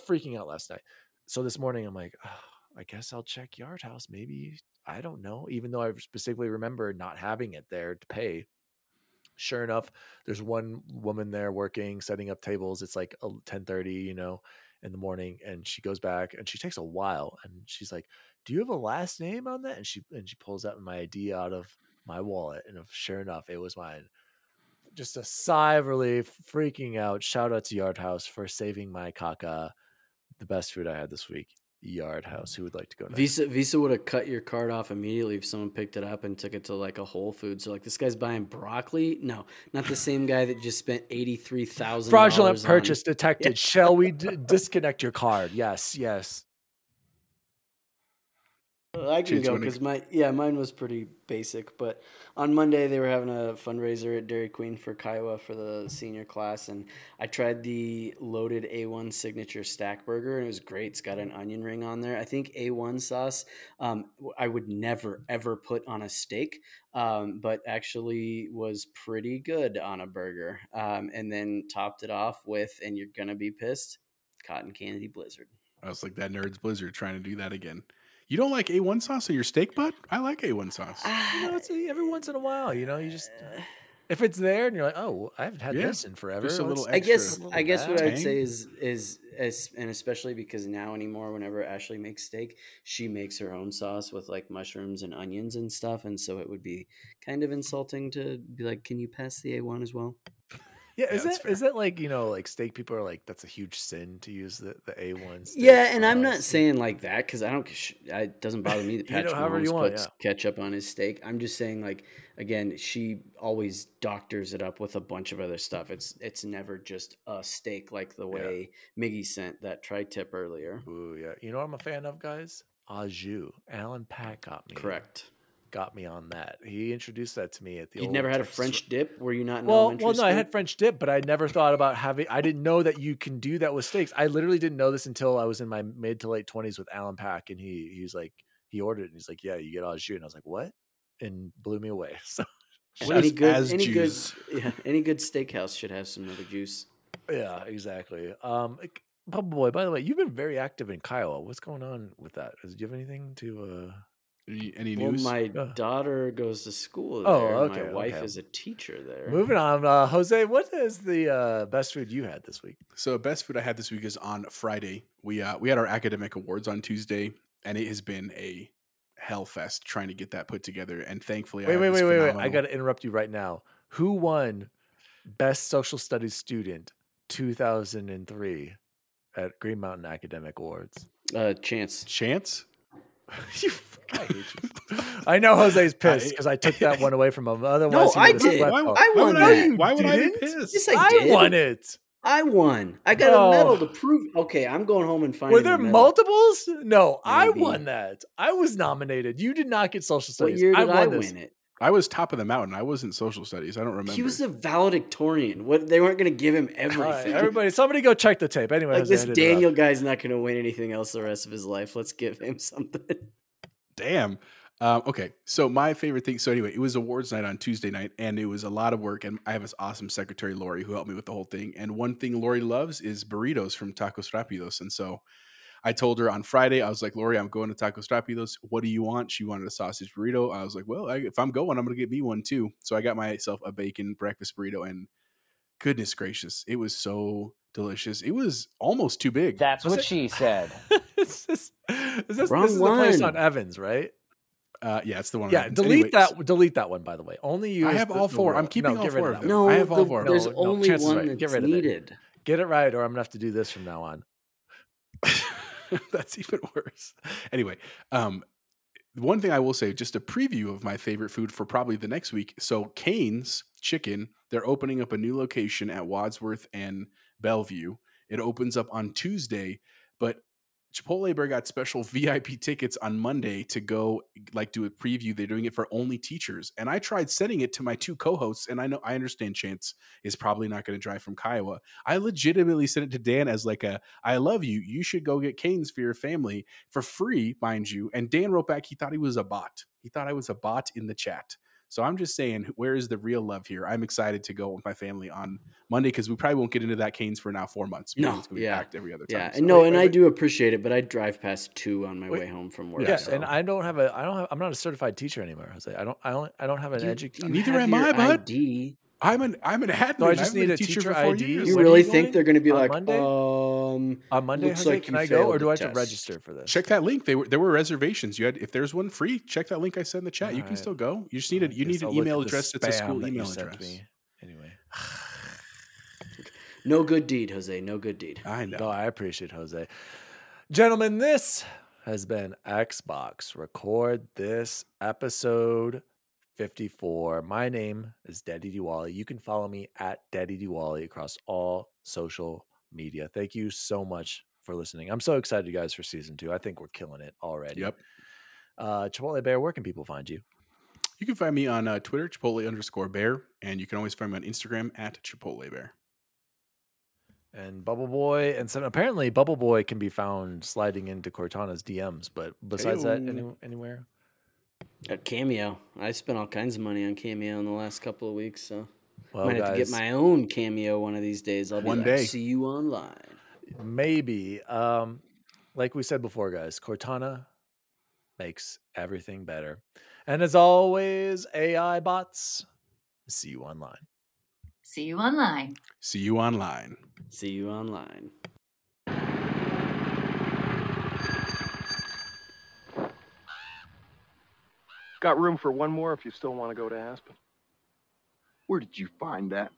Freaking out last night. So this morning I'm like, oh, I guess I'll check Yard House. Maybe, I don't know. Even though I specifically remember not having it there to pay. Sure enough, there's one woman there working, setting up tables. It's like 10:30, in the morning, and she goes back and she takes a while, and she's like, do you have a last name on that? And she pulls out my ID out of my wallet, and sure enough, it was mine. Just a sigh of relief, freaking out. Shout out to Yard House for saving my caca. The best food I had this week. Yard House. Who would like to go next? Visa would have cut your card off immediately if someone picked it up and took it to like a Whole Foods. So like, this guy's buying broccoli. No, not the same guy that just spent $83,000. Fraudulent purchase detected. Shall we disconnect your card? Yes. I can Chance, go wanna because mine was pretty basic. But on Monday they were having a fundraiser at Dairy Queen for Kiowa for the senior class, and I tried the loaded A1 signature stack burger, and it was great. It's got an onion ring on there. I think A1 sauce I would never ever put on a steak, but actually was pretty good on a burger. And then topped it off with, and you're gonna be pissed, cotton candy blizzard. I was like that nerd's blizzard trying to do that again. You don't like A1 sauce on your steak, bud? I like A1 sauce. It's every once in a while, you just if it's there and you're like, oh, I haven't had Yeah, this in forever. just a little I guess extra I guess what I would tang. say is and especially because now anymore, whenever Ashley makes steak, she makes her own sauce with like mushrooms and onions and stuff, and so it would be kind of insulting to be like, "Can you pass the A1 as well?" Yeah, Yeah, that's is that like like steak people are like that's a huge sin to use the A1 steak Yeah, and I'm not sauce. saying like that because I don't. It doesn't bother me that You know, Patrick however you Mahomes want, puts yeah. ketchup on his steak. I'm just saying, like, again, she always doctors it up with a bunch of other stuff. It's never just a steak like the way Miggy sent that tri-tip earlier. Ooh, yeah. You know what I'm a fan of, guys? Au jus. Alan Pack got me on that. He introduced that to me at the You'd old never had a Texas French dip? Were you not in Well, elementary no, I school? had French dip, but I never thought about having. I didn't know that you can do that with steaks. I literally didn't know this until I was in my mid to late 20s with Alan Pack, and he was like, he ordered it, and he's like, yeah, you get au jus, and I was like, what? And blew me away. So Any good juice? any good steakhouse should have some other juice. yeah, exactly. Bubble Boy, by the way, you've been very active in Kiowa. What's going on with that? Do you have anything to? Any Well, news? my daughter goes to school Oh, there. okay, My wife okay. is a teacher there. Moving on, Jose, what is the best food you had this week? So best food I had this week is on Friday. We had our academic awards on Tuesday, and it has been a hellfest trying to get that put together. And thankfully, Wait. I phenomenal- got to interrupt you right now. Who won Best Social Studies Student 2003 at Green Mountain Academic Awards? Chance. Chance? I hate you. I know Jose's pissed because I took that one away from him. Otherwise, No, he I would've did. swept Why, off. I won why would that. why would I be didn't? pissed? Yes, I did. won it. I won. I got Oh. a medal to prove. Okay, I'm going home and finding. Were there the medal. multiples? No, I Maybe. won that. I was nominated. You did not get social What studies. year did I won this. win it? I was top of the mountain. I wasn't social studies. I don't remember. He was a valedictorian. What they weren't going to give him All right, everything. everybody, somebody go check the tape. Anyway, Like Jose, this I did it up. Daniel guy's not going to win anything else the rest of his life. Let's give him something. Damn. Okay, so my favorite thing. So anyway, it was awards night on Tuesday night, and it was a lot of work. And I have this awesome secretary, Lori, who helped me with the whole thing. And one thing Lori loves is burritos from Tacos Rapidos. And so I told her on Friday, I was like, Lori, I'm going to Tacos Rapidos. What do you want? She wanted a sausage burrito. I was like, well, if I'm going, I'm going to get me one too. So I got myself a bacon breakfast burrito, and goodness gracious, it was so delicious. It was almost too big. That's what she said. This is the Wrong place one. on Evans, right? Yeah, it's the one. Yeah, on- delete anyways, Delete that one, by the way. Only use. I have all four. I'm keeping all get rid four of of that them. one. No, I have all four. there's No, only Chance is one right. that's Get rid of it. needed. Get it right, or I'm gonna have to do this from now on. That's even worse. Anyway, one thing I will say, just a preview of my favorite food for probably the next week. So Cane's Chicken, they're opening up a new location at Wadsworth and Bellevue. It opens up on Tuesday, but Chipotle Bear got special VIP tickets on Monday to go like do a preview. They're doing it for only teachers. And I tried sending it to my two co-hosts, and I understand Chance is probably not going to drive from Kiowa. I legitimately sent it to Dan as like I love you. You should go get Cane's for your family for free, mind you. And Dan wrote back, he thought he was a bot. He thought I was a bot in the chat. So I'm just saying, where is the real love here? I'm excited to go with my family on Monday because we probably won't get into that Cane's for now 4 months. Because it's going to be packed every other time. Yeah, So- and no, and I do appreciate it, but I drive past 2 on my way home from work. Yeah, so. and I'm not a certified teacher anymore. Jose. I don't have an education. Neither have am I, your bud. ID. I'm an admin. No, I just I've been need a teacher teacher for 4 ID. years. You When are really you think going? they're going to be On like, Monday? On Monday, looks Jose, like can you I go, failed or do the I have to test. register for this? Check that link. There were reservations. If there's one free, check that link I sent in the chat. You can Alright. still go. You just need I guess an I'll look email at the address that's a spam school that you email sent address. me. Anyway, no good deed, Jose, no good deed. I know. no, I appreciate Jose. Gentlemen, this has been Xbox Record This episode 54. My name is DaddyDWALLY. You can follow me at DaddyDWALLY across all social media. Thank you so much for listening. I'm so excited, you guys, for season 2. I think we're killing it already. Yep. Chipotle Bear, where can people find you? You can find me on Twitter, Chipotle_Bear, and you can always find me on Instagram at Chipotle Bear. And Bubble Boy, and so apparently Bubble Boy can be found sliding into Cortana's DMs, but besides that, anywhere? A Cameo. I spent all kinds of money on Cameo in the last couple of weeks, so Well, might have to get my own Cameo one of these days. I'll be One like, day. see you online. Maybe. Like we said before, guys, Cortana makes everything better. And as always, AI bots, see you online. See you online. See you online. See you online. Got room for one more if you still want to go to Aspen. Where did you find that?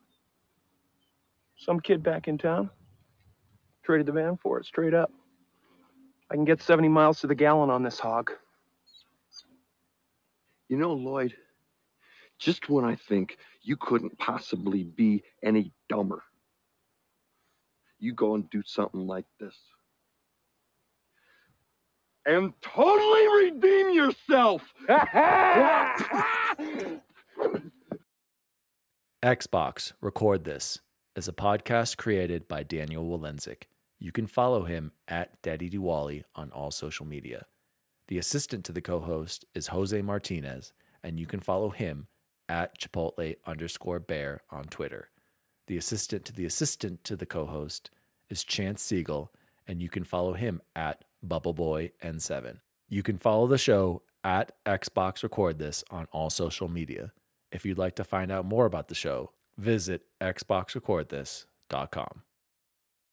Some kid back in town traded the van for it, straight up. I can get 70 miles to the gallon on this hog. You know, Lloyd, just when I think you couldn't possibly be any dumber, you go and do something like this. And totally redeem yourself! Xbox Record This is a podcast created by Daniel Walenzik. You can follow him at DaddyDWALLY on all social media. The assistant to the co-host is Jose Martinez, and you can follow him at Chipotle_Bear on Twitter. The assistant to the co-host is Chance Siegel, and you can follow him at BubbleBoyN7. You can follow the show at Xbox Record This on all social media. If you'd like to find out more about the show, visit xboxrecordthis.com.